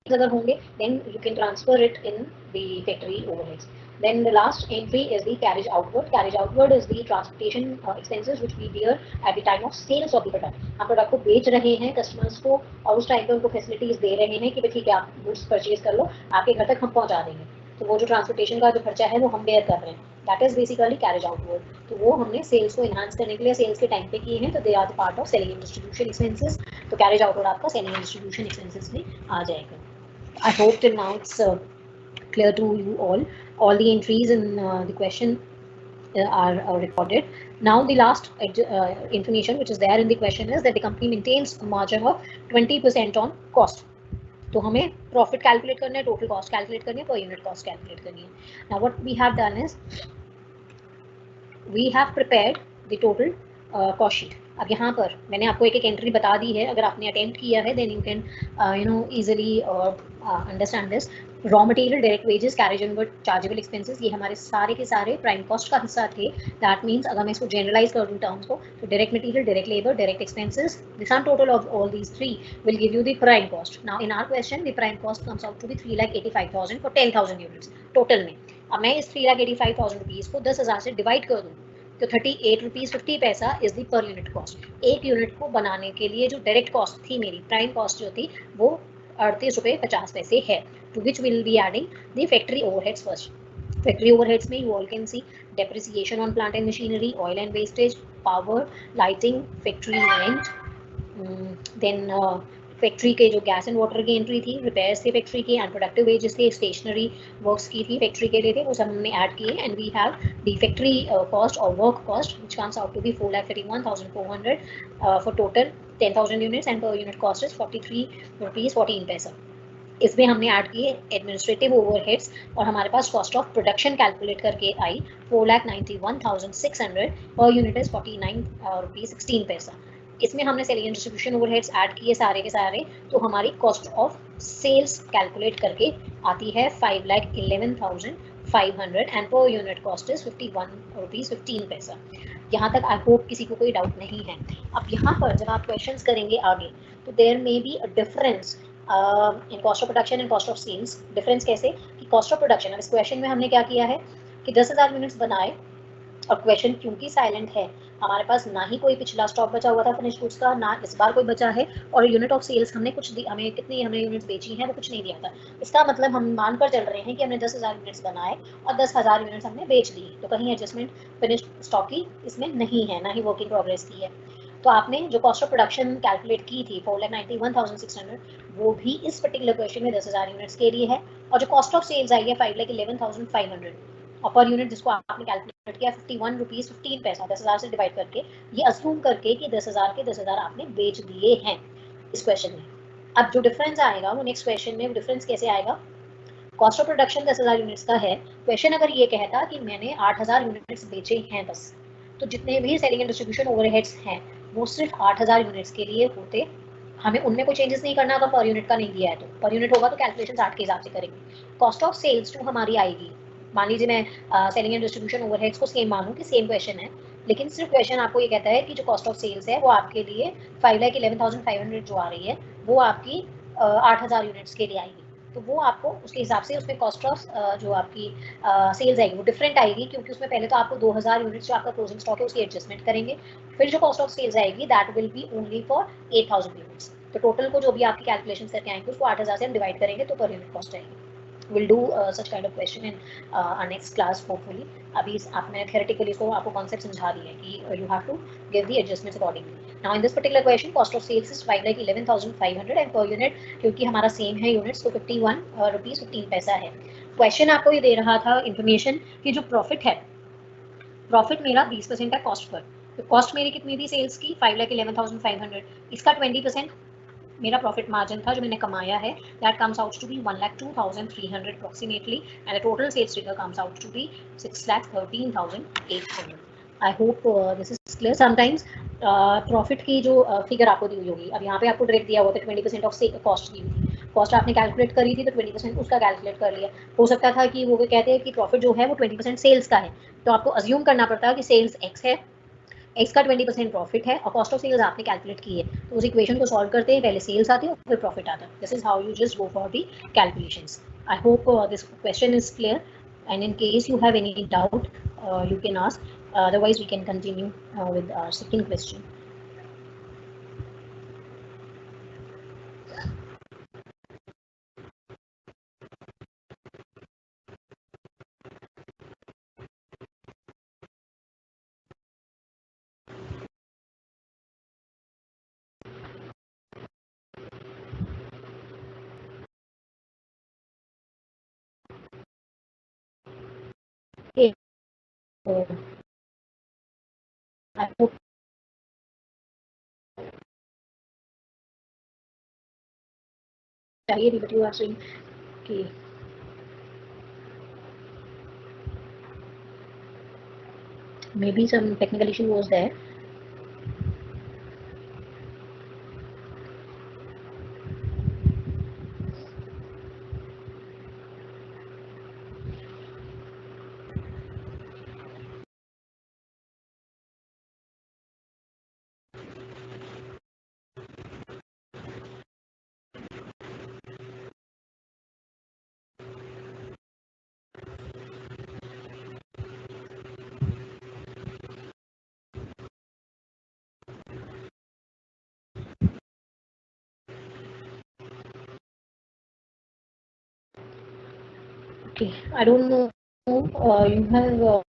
अगर होंगे then you can transfer it in the factory overheads. Then the last entry is the carriage outward. Carriage outward is the transportation expenses which we bear at the time of sales of the product. हम product को बेच रहे हैं customers को और उस time पे उनको फैसिलिटीज दे रहे हैं कि ठीक है आप गुड्स परचेज कर लो, आपके घर तक हम पहुंचा देंगे. तो वो जो ट्रांसपोर्टेशन का जो खर्चा है वो हम बेयर कर रहे हैं. That is basically carriage outward. तो वो हमने सेल्स को इनहांस करने के लिए सेल्स के टाइम पे किए हैं, तो they are the part of selling and distribution expenses. तो कैरेज आउटवर्ड आपका सेलिंग एंड डिस्ट्रीब्यूशन एक्सपेंसेस में आ जाएगा. I hope till now it's clear to you all. All the entries in the question are recorded. Now the last information which is there in the question is that the company maintains a margin of 20% on cost. तो हमें profit calculate करना है, total cost calculate करनी है, पर unit cost calculate करनी है. Now what we have done is we have prepared the total cost sheet. अब यहाँ पर मैंने आपको एक एक एंट्री बता दी है. अगर आपने अटेम्प्ट किया है then you can easily understand this. Raw material, direct wages, carriage inward, chargeable expenses, ये हमारे सारे के सारे प्राइम कॉस्ट का हिस्सा थे. दैट मीन्स अगर मैं इसको जनरलाइज कर दूँ टर्म्स को, तो direct material, direct labour, direct expenses, the sum total of all these three will give you the prime cost. Now in our question the prime cost comes out to be 3,85,000 for 10,000 units total में. अब मैं इस 3,85,000 rupees को 10,000 से divide कर दूँ तो 38 rupees 50 पैसा इज द पर यूनिट कॉस्ट. एक यूनिट को बनाने के लिए जो डायरेक्ट कॉस्ट थी मेरी, प्राइम कॉस्ट जो थी वो 38 रुपये 50 पैसे है. To which will be adding the factory overheads first. Factory overheads में you all can see depreciation on plant and machinery, oil and wastage, power, lighting, factory rent, then factory के जो gas and water की entry थी, repairs थे factory के, unproductive wages थे, stationery works की थी फैक्ट्री के लिए थे, वो सब हमने ऐड किए. And we have the factory cost और work cost which comes out to be 4,31,400 for total 10,000 units and per unit cost is 43 rupees 14 पैसा. इसमें हमने ऐड किए एडमिनिस्ट्रेटिव ओवरहेड्स और हमारे पास कॉस्ट ऑफ प्रोडक्शन कैलकुलेट करके आई 4,91,600 पर यूनिट इज 49 रुपीज़ 16 पैसा. इसमें हमने selling and distribution overheads add किए सारे के सारे, तो हमारी कॉस्ट ऑफ सेल्स कैलकुलेट करके आती है 5,11,500 and per unit cost is 51 rupees 15 पैसा। यहाँ तक आई होप किसी को कोई डाउट नहीं है। अब यहाँ पर जब आप क्वेश्चंस करेंगे आगे, तो there may be a difference in cost of production and cost of sales. Difference कैसे कि कॉस्ट ऑफ प्रोडक्शन, अब इस क्वेश्चन में हमने क्या किया है कि 10,000 यूनिट्स बनाए, और क्वेश्चन क्योंकि साइलेंट है, हमारे पास ना ही कोई पिछला स्टॉक बचा हुआ था फिनिश गुड्स का, ना इस बार कोई बचा है, और यूनिट ऑफ सेल्स हमने कुछ हमें कितनी हमने यूनिट्स बेची हैं वो कुछ नहीं दिया था। इसका मतलब हम मानकर चल रहे हैं कि हमने 10,000 यूनिट्स बनाए और 10,000 यूनिट्स हमने बेच दी, तो कहीं एडजस्टमेंट फिनिश स्टॉक की इसमें नहीं है, ना ही वर्किंग प्रोग्रेस की है। तो आपने जो कॉस्ट ऑफ प्रोडक्शन कैलकुलेट की थी 4,91,600, वो भी इस पर्टिकुलर क्वेश्चन में 10,000 यूनिट्स के लिए है, और जो कॉस्ट ऑफ सेल्स आई है 5,11,500 और पर यूनिट जिसको आपने कैलकुलेट किया 51 रुपीज़ 15 पैसा 10,000 से डिवाइड करके, ये अज्यूम करके कि 10,000 के 10,000 आपने बेच दिए हैं इस क्वेश्चन में। अब जो डिफरेंस आएगा वो नेक्स्ट क्वेश्चन में, डिफरेंस कैसे आएगा? कॉस्ट ऑफ प्रोडक्शन 10,000 यूनिट्स का है, क्वेश्चन अगर ये कहता कि मैंने 8,000 यूनिट्स बेचे हैं बस, तो जितने भी सेलिंग एंड डिस्ट्रीब्यूशन ओवरहेड्स हैं वो सिर्फ 8,000 यूनिट्स के लिए होते, हमें उनमें कोई चेंजेस नहीं करना, अगर पर यूनिट का नहीं दिया है तो पर यूनिट होगा तो कैलकुलेशन 8 के हिसाब से करेंगे। कॉस्ट ऑफ सेल्स जो हमारी आएगी, मान लीजिए मैं सेलिंग एंड डिस्ट्रीब्यूशन ओवरहेड्स को सेम मानूं कि सेम क्वेश्चन है, लेकिन सिर्फ क्वेश्चन आपको ये कहता है कि जो कॉस्ट ऑफ सेल्स है वो आपके लिए 5,11,500 जो आ रही है वो आपकी 8,000 यूनिट्स के लिए आएगी, तो वो आपको उसके हिसाब से उसमें कॉस्ट ऑफ जो आपकी सेल्स आएगी वो डिफरेंट आएगी, क्योंकि उसमें पहले तो आपको 2,000 यूनिट्स जो आपका क्लोजिंग स्टॉक है उसकी एडजस्टमेंट करेंगे, फिर जो कॉस्ट ऑफ सेल्स आएगी that will B only for 8,000 units. तो टोटल को जो भी आपकी कैलकुलेशन करके आएंगे उसको 8,000 से हम डिवाइड करेंगे तो पर यूनिट कॉस्ट आएगी। we'll do such kind of question in our next class hopefully। अभी आपने theoretically इसको आपको concept समझा दिया है कि you have to give the adjustments accordingly। now in this particular question cost of sales is 5,11,500 and per unit क्योंकि हमारा सेम है यूनिट्स तो 51 रुपीज़ 15 पैसा है। क्वेश्चन आपको ये दे रहा था इन्फॉर्मेशन कि जो प्रॉफिट है, प्रॉफिट मेरा 20% है कॉस्ट पर, तो कॉस्ट मेरी कितनी थी सेल्स की 5,11,500, इसका 20% मेरा प्रॉफिट मार्जिन था जो मैंने कमाया है, that comes out to be 1,02,300 approximately and the total sales figure comes out to be 6,13,800। I hope this is clear. Sometimes profit की जो फिगर आपको दी हुई होगी, अब यहाँ पे आपको डायरेक्ट दिया हुआ था 20% ऑफ कॉस्ट दी हुई थी, कॉस्ट आपने कैलकुलेट करी थी तो 20% उसका कैलकुलेट कर लिया। हो सकता था कि वो कहते हैं कि प्रॉफिट जो है वो 20% सेल्स का है, तो आपको अज्यूम करना पड़ता है कि सेल्स एक्स है, एक्स का 20% प्रॉफिट है और कॉस्ट ऑफ सेल्स आपने कैलकुलेट की है, तो उस इक्वेशन को सॉल्व करते हैं, पहले सेल्स आती है और फिर प्रॉफिट आता है। This is how you just go for the calculations. I hope this question is clear and in case you have any doubt you can ask, otherwise we can continue with our second question। Okay, so I hope चाहिए but you are saying कि maybe some technical issue was there। Okay, I don't know you have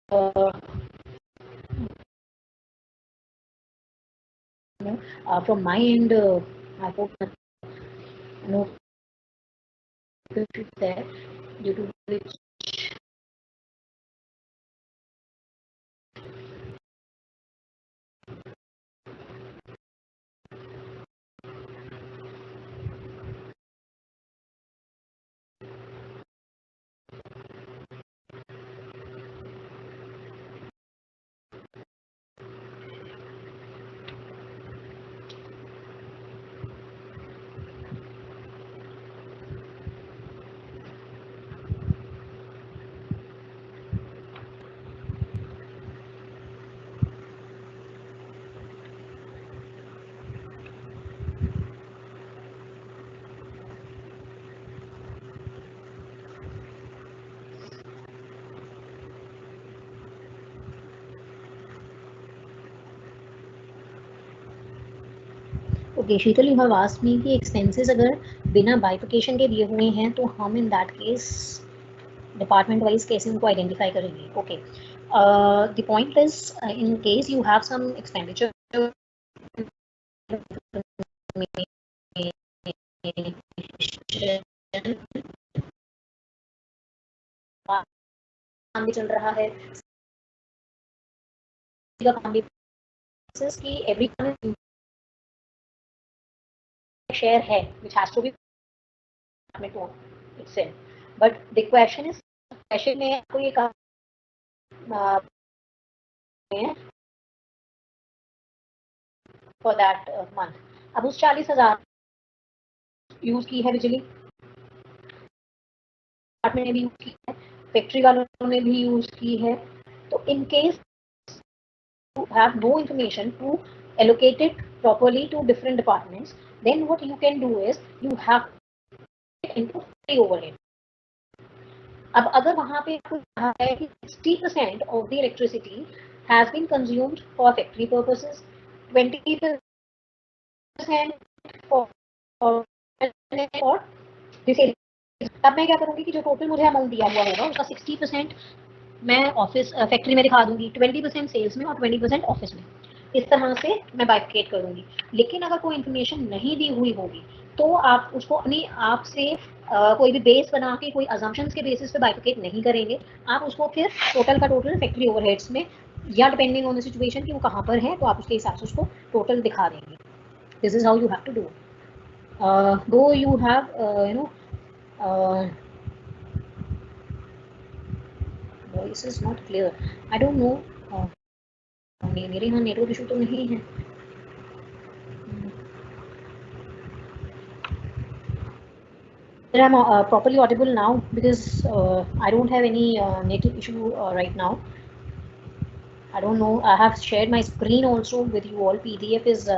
from my end I hope no issue there due to which okay Sheetal, you have asked me कि expenses अगर बिना बाइफिकेशन के दिए हुए हैं तो हम in that case department wise कैसे उनको आइडेंटिफाई करेंगे. Okay, the point is in case you have some expenditure काम भी चल रहा है का काम भी की एवरी शेयर है which has to be itself. But the question is, question में आपको ये कहा for that month. अब उस 40,000 यूज की है बिजली, डिपार्टमेंट ने भी यूज की है, फैक्ट्री वालों ने भी यूज की है. तो इन case you have no information to allocate it properly to different departments, then what you can do is you have it into free overhead. अब अगर वहां पे कहा है कि 60% of the electricity has been consumed for factory purposes, 20% for this area, तब मैं क्या करूंगी कि जो टोटल मुझे अमाउंट दिया हुआ होगा उसका 60% मैं ऑफिस फैक्ट्री में दिखा दूंगी, 20% सेल्स में और 20% ऑफिस में. इस तरह से मैं बाइफिकेट करूंगी. लेकिन अगर कोई इन्फॉर्मेशन नहीं दी हुई होगी तो आप उसको अपने आप से कोई भी बेस बना के कोई अजम्पशंस के बेसिस पे बाइफिकेट नहीं करेंगे. आप उसको फिर टोटल का टोटल फैक्ट्री ओवरहेड्स में या डिपेंडिंग ऑन द सिचुएशन कि वो कहाँ पर है तो आप उसके हिसाब से उसको टोटल दिखा देंगे. This is how you have to do. Do you have you know voice is not clear. I don't know, मेरे यहाँ नेटवर्क इशू तो नहीं है. I'm properly audible now because I don't have any network issue right now. I don't know. I have shared my screen also with you all. PDF is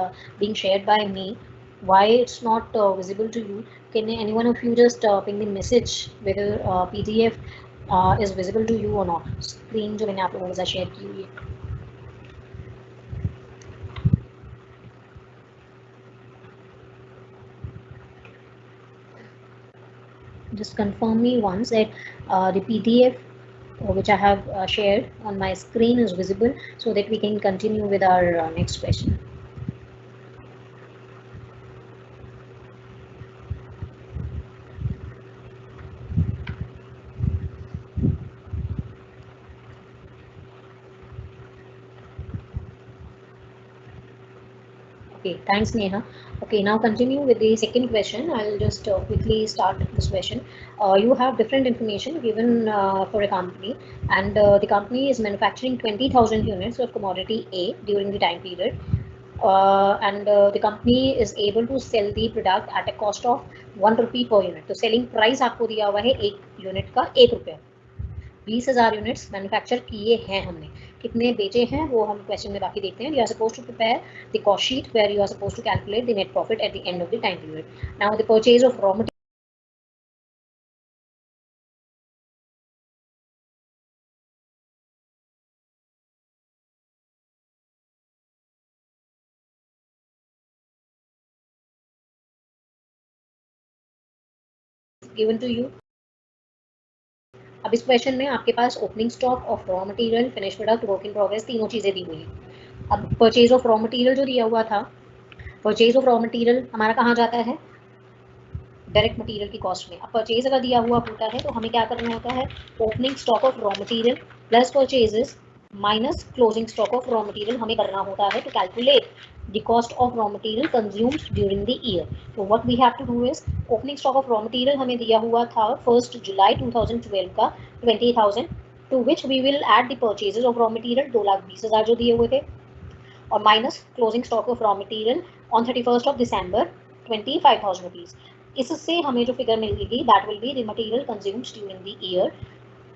being shared by me. Why it's not visible to you? Can any one of you just ping the message whether PDF is visible to you or not? Screen जो मैंने आप लोगों के साथ share की हुई है. Just confirm me once that the PDF which I have shared on my screen is visible so that we can continue with our next question. Okay, thanks Neha. Okay, now continue with the second question. I'll just quickly start this question. You have different information given for a company, and the company is manufacturing 20,000 units of commodity A during the time period, and the company is able to sell the product at a cost of 1 rupee per unit. तो selling price आपको दिया हुआ है एक unit का 1 रुपया. 20,000 units manufacture किए हैं हमने, कितने बेचे हैं वो हम क्वेश्चन में बाकी देखते हैं. You are suppose to prepare the cost sheet where you are suppose to calculate the net profit at the end of the time period. Now the purchase of raw material given to you. अब इस question में आपके पास opening stock of raw material, finish product, work in progress, तीनों चीज़ें दी हुई हैं. अब परचेज ऑफ रॉ मटेरियल जो दिया हुआ था, परचेज ऑफ रॉ मटेरियल हमारा कहाँ जाता है, डायरेक्ट मटेरियल की कॉस्ट में. अब परचेज अगर दिया हुआ होता है तो हमें क्या करना होता है, opening stock of raw material plus purchases minus closing stock of raw material हमें करना होता है to calculate the cost of raw material consumed during the year. So what we have to do is, opening stock of raw material हमें दिया हुआ था 1 जुलाई 2012 का 20,000, to which we will add the purchases of raw material 2,20,000 जो दिए हुए थे, और minus closing stock of raw material on 31st of December 25,000 rupees. इससे हमें जो फिगर मिलेगी that will be the material consumed during the year.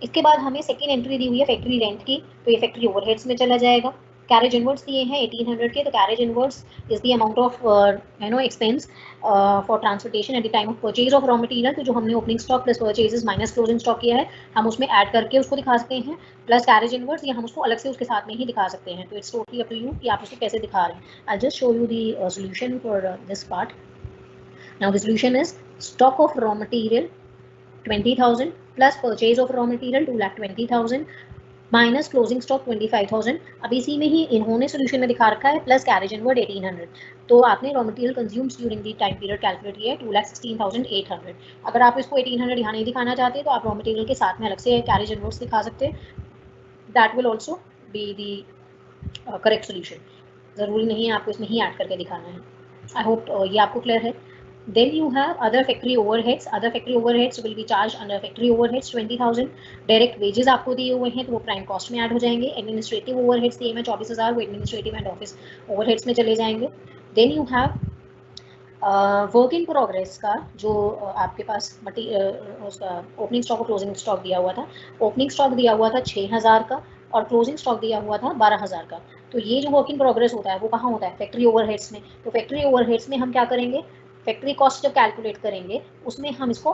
इसके बाद हमें सेकेंड एंट्री दी हुई है फैक्ट्री रेंट की, तो ये फैक्ट्री ओवरहेड्स में चला जाएगा. कैरेज इनवर्ड्स दिए हैं 1800 के, तो carriage inwards is the amount of expense for transportation at the time of purchase of raw material. तो जो हमने opening stock plus purchases minus closing stock किया है, हम उसमें ऐड करके उसको दिखा सकते हैं, प्लस कैरेज इनवर्ड्स, या हम उसको अलग से उसके साथ में ही दिखा सकते हैं। तो it's totally up to you कि आप उसको कैसे दिखा रहे हैं। I just show you the solution for this part. Now the solution is stock of raw material 20,000 plus purchase of raw material 2,20,000 minus closing stock 25,000। अब इसी में ही इन्होंने सोल्यूशन में दिखा रखा है प्लस कैरेज इनवर्ड 1800। तो आपने raw material consumes during the time period calculate किया है 2,16,800। अगर आप इसको 1800 यहाँ नहीं दिखाना चाहते तो आप रॉ मटेरियल के साथ में अलग से कैरेज इनवर्ड्स दिखा सकते हैं। That will also be the correct solution. ज़रूरी नहीं है आपको इसमें ही ऐड करके दिखाना है। आई होप ये आपको क्लियर है। Then you have other factory overheads. Other factory overheads will be charged under factory overheads 20,000. Direct wages आपको दिए हुए हैं तो वो प्राइम कॉस्ट में ऐड हो जाएंगे। एडमिनिस्ट्रेटिव ओवरहेड्स दिए हैं 24,000, वो एडमिनिस्ट्रेटिव एंड ऑफिस ओवरहेड्स में चले जाएंगे। Then you have work in progress का जो आपके पास उसका ओपनिंग स्टॉक और क्लोजिंग स्टॉक दिया हुआ था। ओपनिंग स्टॉक दिया हुआ था 6,000 का और क्लोजिंग स्टॉक दिया हुआ था 12,000 का। तो ये जो वर्क इन प्रोग्रेस होता है वो कहाँ होता है? फैक्ट्री ओवरहेड्स में। तो फैक्ट्री ओवरहेड्स में हम क्या करेंगे? फैक्ट्री कॉस्ट जब कैलकुलेट करेंगे उसमें हम इसको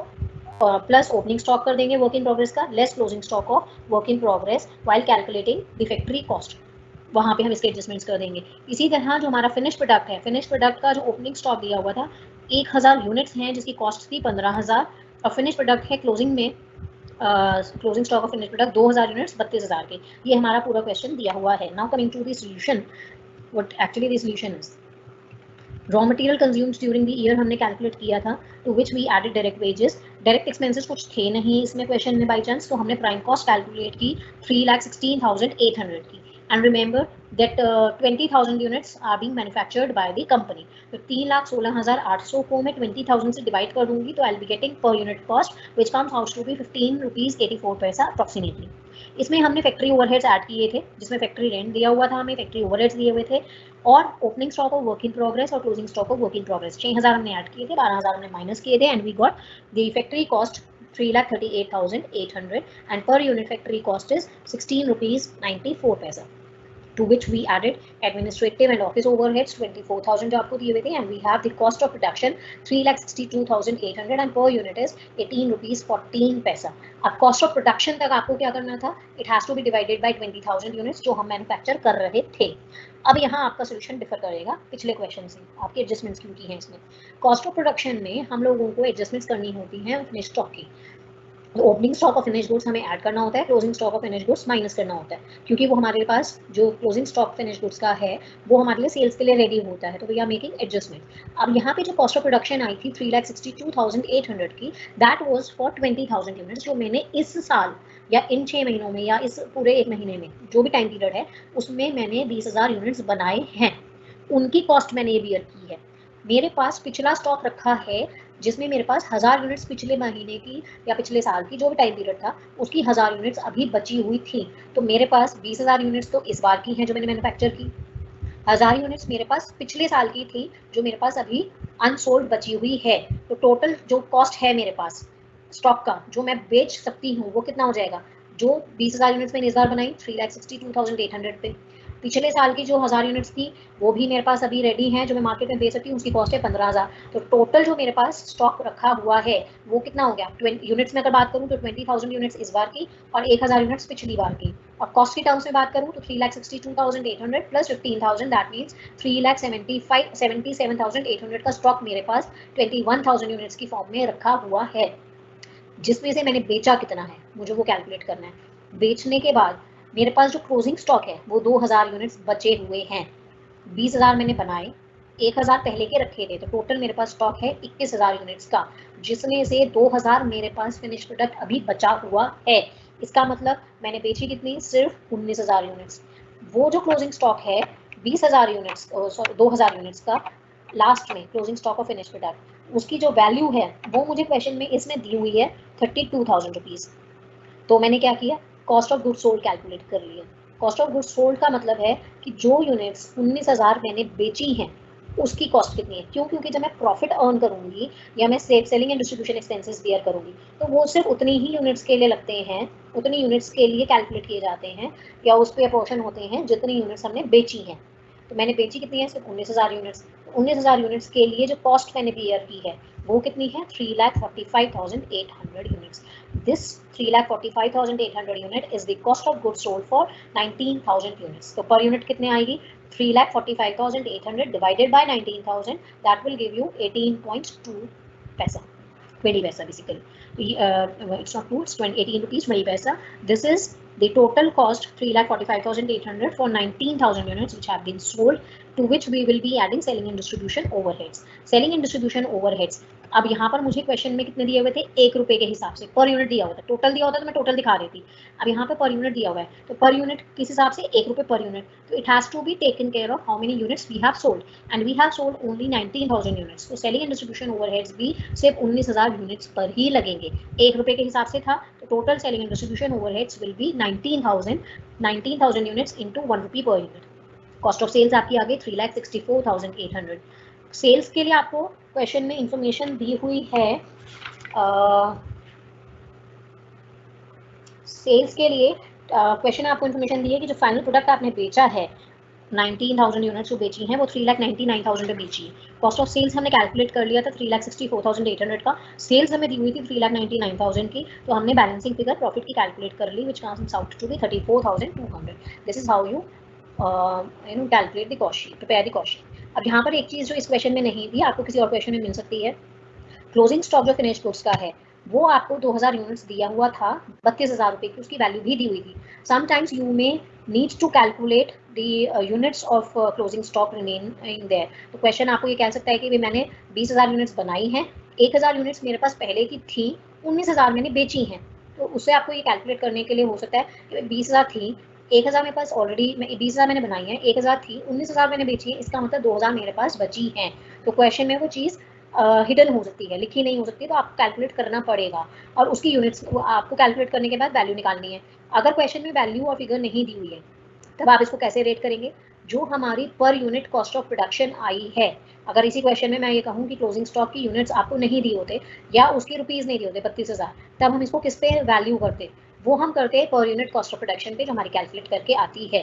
प्लस ओपनिंग स्टॉक कर देंगे वर्क इन प्रोग्रेस का, less closing stock of work in progress while calculating the factory cost. वहाँ पे हम इसके एडजस्टमेंट्स कर देंगे। इसी तरह जो हमारा फिनिश प्रोडक्ट है, फिनिश प्रोडक्ट का जो ओपनिंग स्टॉक दिया हुआ था 1,000 यूनिट्स हैं जिसकी कॉस्ट थी 15,000 और फिनिश प्रोडक्ट है क्लोजिंग में closing stock of finish product 2,000 units 32,000 के। ये हमारा पूरा क्वेश्चन दिया हुआ है। Now coming to the solution, what actually the solution is raw material consumes during the year हमने कैलकुलेट किया था, to which we added direct wages. Direct expenses कुछ थे नहीं इसमें क्वेश्चन में बाई चांस, तो हमने प्राइम कॉस्ट कैलकुलेट की 3,16,800 की। And remember that 20,000 units are being manufactured by the company. तो 3,16,800 को मैं 20,000 से डिवाइड कर दूंगी तो I will be getting per unit cost which comes out to be 15 rupees 84 paisa approximately. इसमें हमने फैक्ट्री ओवरहेड्स ऐड किए थे जिसमें फैक्ट्री रेंट दिया हुआ था, हमें फैक्ट्री ओवरहेड्स दिए हुए थे और opening stock of work in progress और closing stock of work in progress 6,000 हमने ऐड किए थे, 12,000 हमने माइनस किए थे and we got the factory cost 3,38,800 and per unit factory cost is 16 rupees 94 paisa. To which we added administrative and office overheads 24,000 जो आपको दिए हुए थे and we have the cost of production 3,62,800 and per unit is 18 rupees 14 पैसा। अब cost of production तक आपको क्या करना था? It has to be divided by 20,000 units जो हम मैन्युफैक्चर कर रहे थे। अब यहाँ आपका सोल्यूशन डिफर करेगा पिछले क्वेश्चन से, आपकी एडजस्टमेंट्स क्यों की हैं इसमें। कॉस्ट ऑफ प्रोडक्शन में हम लोगों को एडजस्टमेंट्स करनी होती हैं फिनिश स्टॉक की। तो opening stock of finish goods हमें ऐड करना होता है, closing stock of finish goods minus करना होता है, क्योंकि वो हमारे पास जो क्लोजिंग स्टॉक फिनिश गुड्स का है वो हमारे लिए सेल्स के लिए रेडी होता है, तो वी आर मेकिंग एडजस्टमेंट। अब यहाँ पे जो कॉस्ट ऑफ प्रोडक्शन आई थी 3,62,800 की, दैट वाज फॉर 20,000 यूनिट्स जो मैंने इस साल या इन 6 महीनों में या इस पूरे 1 महीने में जो भी टाइम पीरियड है उसमें मैंने 20,000 यूनिट्स बनाए हैं, उनकी कॉस्ट मैंने ये बियर की है। मेरे पास पिछला स्टॉक रखा है जिसमें मेरे पास 1,000 यूनिट्स पिछले महीने की या पिछले साल की जो भी टाइम पीरियड था उसकी 1,000 यूनिट्स अभी बची हुई थी, तो मेरे पास 20,000 यूनिट्स तो इस बार की हैं जो मैंने मैन्युफैक्चर की, 1,000 यूनिट्स मेरे पास पिछले साल की थी जो मेरे पास अभी अनसोल्ड बची हुई है। तो टोटल जो कॉस्ट है मेरे पास स्टॉक का जो मैं बेच सकती हूँ वो कितना हो जाएगा? जो 20,000 यूनिट्स मैंने इस बार बनाई 3,62,800 पे, पिछले साल की जो 1,000 यूनिट्स थी वो भी मेरे पास अभी रेडी हैं जो मैं मार्केट में बेच सकती हूँ, उसकी कॉस्ट है 15,000। तो टोटल जो मेरे पास स्टॉक रखा हुआ है वो कितना हो गया? 20 यूनिट्स में अगर बात करूँ तो 20,000 यूनिट्स इस बार की और 1,000 यूनिट्स पिछली बार की। और कॉस्ट की टर्म्स में बात करूँ तो 3,62,800 प्लस 15,000 दैट मीन्स 3,77,800 का स्टॉक मेरे पास 21,000 यूनिट्स की फॉर्म में रखा हुआ है, जिसमें से मैंने बेचा कितना है मुझे वो कैलकुलेट करना है। बेचने के बाद मेरे पास जो क्लोजिंग स्टॉक है वो 2,000 यूनिट्स बचे हुए हैं, 20,000 मैंने बनाए, 1,000 पहले के रखे थे, तो टोटल मेरे पास स्टॉक है 21,000 यूनिट्स का, जिसमें से 2,000 मेरे पास फिनिश प्रोडक्ट अभी बचा हुआ है। इसका मतलब मैंने बेची कितनी? सिर्फ 19,000 यूनिट्स। वो जो क्लोजिंग स्टॉक है 20,000 यूनिट्स, सॉरी 2,000 यूनिट्स का लास्ट में closing stock of finish product, उसकी जो वैल्यू है वो मुझे क्वेश्चन में इसमें दी हुई है 32,000 रुपीज़। तो मैंने क्या किया? Cost of goods sold calculate कर लिया। कॉस्ट ऑफ गुड्स सोल्ड का मतलब है कि जो यूनिट्स 19,000 मैंने बेची हैं उसकी कॉस्ट कितनी है। क्यों? क्योंकि जब मैं प्रॉफिट अर्न करूंगी या मैं selling and distribution expenses bear करूंगी तो वो सिर्फ उतनी ही यूनिट्स के लिए लगते हैं, उतनी यूनिट्स के लिए कैलकुलेट किए जाते हैं या उस पर अपोर्शन होते हैं जितनी यूनिट्स हमने बेची हैं। तो मैंने बेची कितनी है? सिर्फ 19,000 यूनिट्स। 19,000 यूनिट्स के लिए जो कॉस्ट मैंने बियर की है वो कितनी है? 3,45,800 units. This 3,45,800 unit is the cost of goods sold for 19,000 units. तो पर यूनिट कितने आएगी? 3,45,800 divided by 19,000, that will give you 18.2 paisa, 20 paisa basically. It's not 2, it's 18 rupees 20 paisa. This is the total cost, 3,45,800 for 19,000 units which have been sold, to which we will be adding selling and distribution overheads. Selling and distribution overheads, अब यहाँ पर मुझे question में कितने दिए हुए थे? 1 रुपए के हिसाब से पर यूनिट दिया हुआ था। टोटल दिया होता तो मैं टोटल दिखा देती। अब यहाँ पे पर यूनिट दिया हुआ है तो पर यूनिट किस हिसाब से? 1 रुपए पर यूनिट। तो it has to be taken care of how many units we have sold, and we have sold only 19,000 units. तो सेलिंग एंड डिस्ट्रीब्यूशन ओवरहेड्स भी सिर्फ 19,000 यूनिट्स पर ही लगेंगे। 1 रुपए के हिसाब से था तो total selling and distribution overheads will be 19,000 units into 1 रुपी पर यूनिट। कॉस्ट ऑफ सेल्स आपकी आ गई 3,64,800। सेल्स के लिए आपको क्वेश्चन में इंफॉर्मेशन दी हुई है। सेल्स के लिए क्वेश्चन में आपको इन्फॉर्मेशन दी है कि जो फाइनल प्रोडक्ट आपने बेचा है 19,000 यूनिट्स जो बेची हैं वो 3,99,000 पे बेची है। कॉस्ट ऑफ सेल्स हमने कैलकुलेट कर लिया था 3,64,800 का। सेल्स हमें दी हुई थी 3,99,000 की, तो हमने बैलेंसिंग फिगर प्रॉफिट की कैलकुलेट कर ली which comes out to be 34,200। This is how you calculate the cost sheet, prepare the cost sheet. अब यहाँ पर एक चीज़ जो इस क्वेश्चन में नहीं थी आपको किसी और क्वेश्चन में मिल सकती है। क्लोजिंग स्टॉक जो फिनिश गुड्स का है वो आपको 2,000 यूनिट्स दिया हुआ था, 32,000 रुपये की उसकी वैल्यू भी दी हुई थी। Sometimes you may need to calculate the units of closing stock remain in there. तो क्वेश्चन आपको ये कह सकता है कि मैंने 20,000 यूनिट्स बनाई हैं, 1,000 यूनिट्स मेरे पास पहले की थी, 19,000 मैंने बेची हैं। तो उससे आपको ये कैलकुलेट करने के लिए हो सकता है कि 20,000 थी, 1,000 मेरे पास ऑलरेडी 20,000 मैंने बनाई है, 1,000 थी, 19,000 मैंने बेची है, इसका मतलब 2,000 मेरे पास बची हैं। तो क्वेश्चन में वो चीज़ हिडन हो सकती है, लिखी नहीं हो सकती, तो आपको कैलकुलेट करना पड़ेगा और उसकी यूनिट्स आपको कैलकुलेट करने के बाद वैल्यू निकालनी है। अगर क्वेश्चन में वैल्यू और फिगर नहीं दी हुई है तब आप इसको कैसे रेट करेंगे? जो हमारी पर unit cost of production I है, अगर इसी क्वेश्चन में मैं ये कहूँ कि क्लोजिंग स्टॉक की यूनिट्स आपको नहीं दी होते या उसकी रुपीज़ नहीं दी होते 32,000, तब हम इसको किस पे वैल्यू करते? वो हम करते हैं पर यूनिट कॉस्ट ऑफ प्रोडक्शन पे जो हमारी कैलकुलेट करके आती है।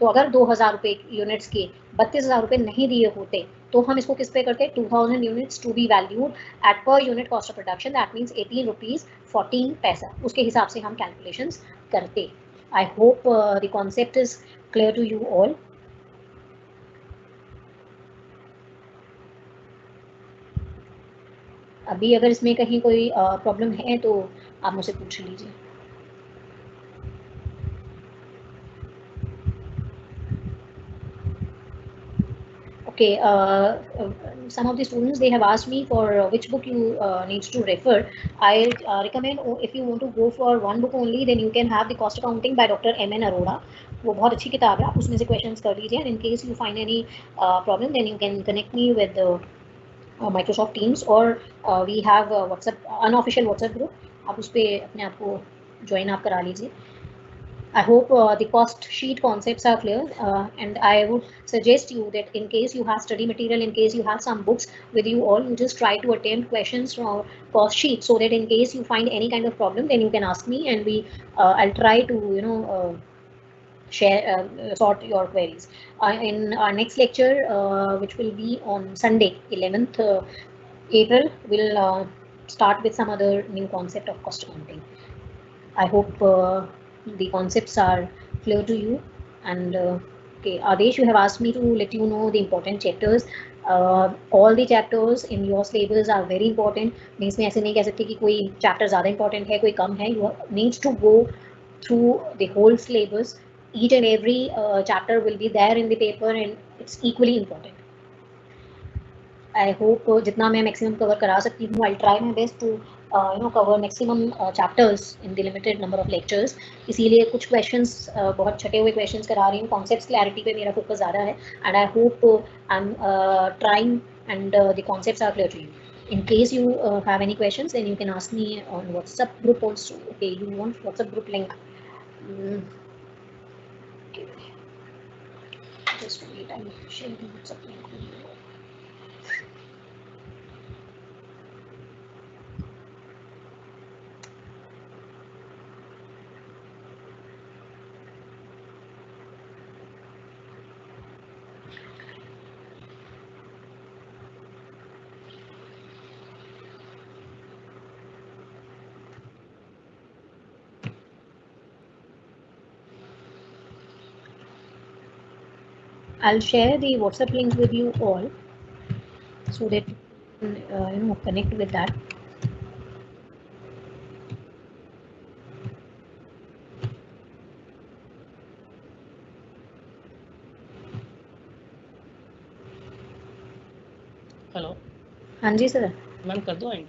तो अगर 2,000 रुपये यूनिट्स के 32,000 रुपये नहीं दिए होते तो हम इसको किस पे करते? 2,000 units to be valued at per unit cost of production, that means 18 rupees 14 paisa, उसके हिसाब से हम कैलकुलेशंस करते। I hope the concept is clear to you all. अभी अगर इसमें कहीं कोई प्रॉब्लम है तो आप मुझसे पूछ लीजिए। Okay, some of the students they have asked me for which book you needs to refer. I recommend if you want to go for one book only, then you can have the Cost Accounting by Dr. M.N. Arora. वो बहुत अच्छी किताब है, आप उसमें से questions कर लीजिए, and in case you find any problem, then you can connect me with Microsoft Teams or we have WhatsApp, unofficial WhatsApp group, आप उस पर अपने आप को ज्वाइन आप करा लीजिए। I hope the cost sheet concepts are clear, and I would suggest you that in case you have study material, in case you have some books with you all, you just try to attempt questions from cost sheet, so that in case you find any kind of problem, then you can ask me, and I'll try to share sort your queries. In our next lecture, which will be on Sunday, 11th April, we'll start with some other new concept of cost accounting. I hope the concepts are clear to you, and okay, Adesh, you have asked me to let you know the important chapters. All the chapters in your syllabus are very important. मैं इसमें ऐसे नहीं कह सकती कि कोई chapter ज़्यादा important है, कोई कम है. You need to go through the whole syllabus. Each and every chapter will be there in the paper, and it's equally important. I hope जितना मैं maximum cover करा सकती हूँ, I'll try my best to cover maximum chapters in the limited number of lectures. इसीलिए कुछ questions बहुत छटे हुए questions करा रही हूँ, concepts clarity पे मेरा focus ज़्यादा है, and I hope I'm trying and the concepts are clear to you. In case you have any questions, then you can ask me on WhatsApp group also. Okay, you want WhatsApp group link? Okay. Just wait, I'm sharing WhatsApp link with you. I'll share the WhatsApp link with you all so that connect with that. Hello हाँ जी sir, ma'am कर दो and.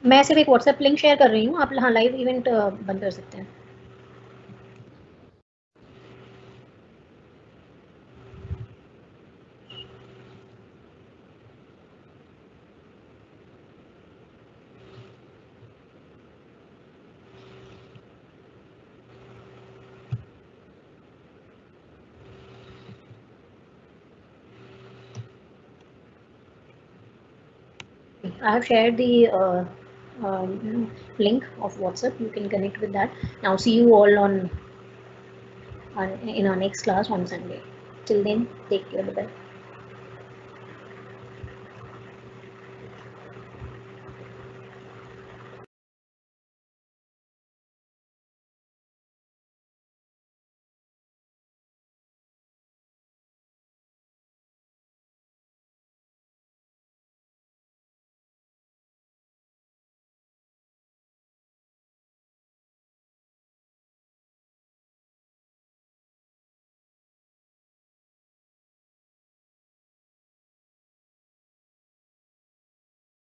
मैं सिर्फ एक WhatsApp link share कर रही हूँ, आप हाँ लाइव इवेंट बंद कर सकते हैं। I have shared the link of WhatsApp. You can connect with that. Now see you all on in our next class on Sunday. Till then, take care. Bye bye.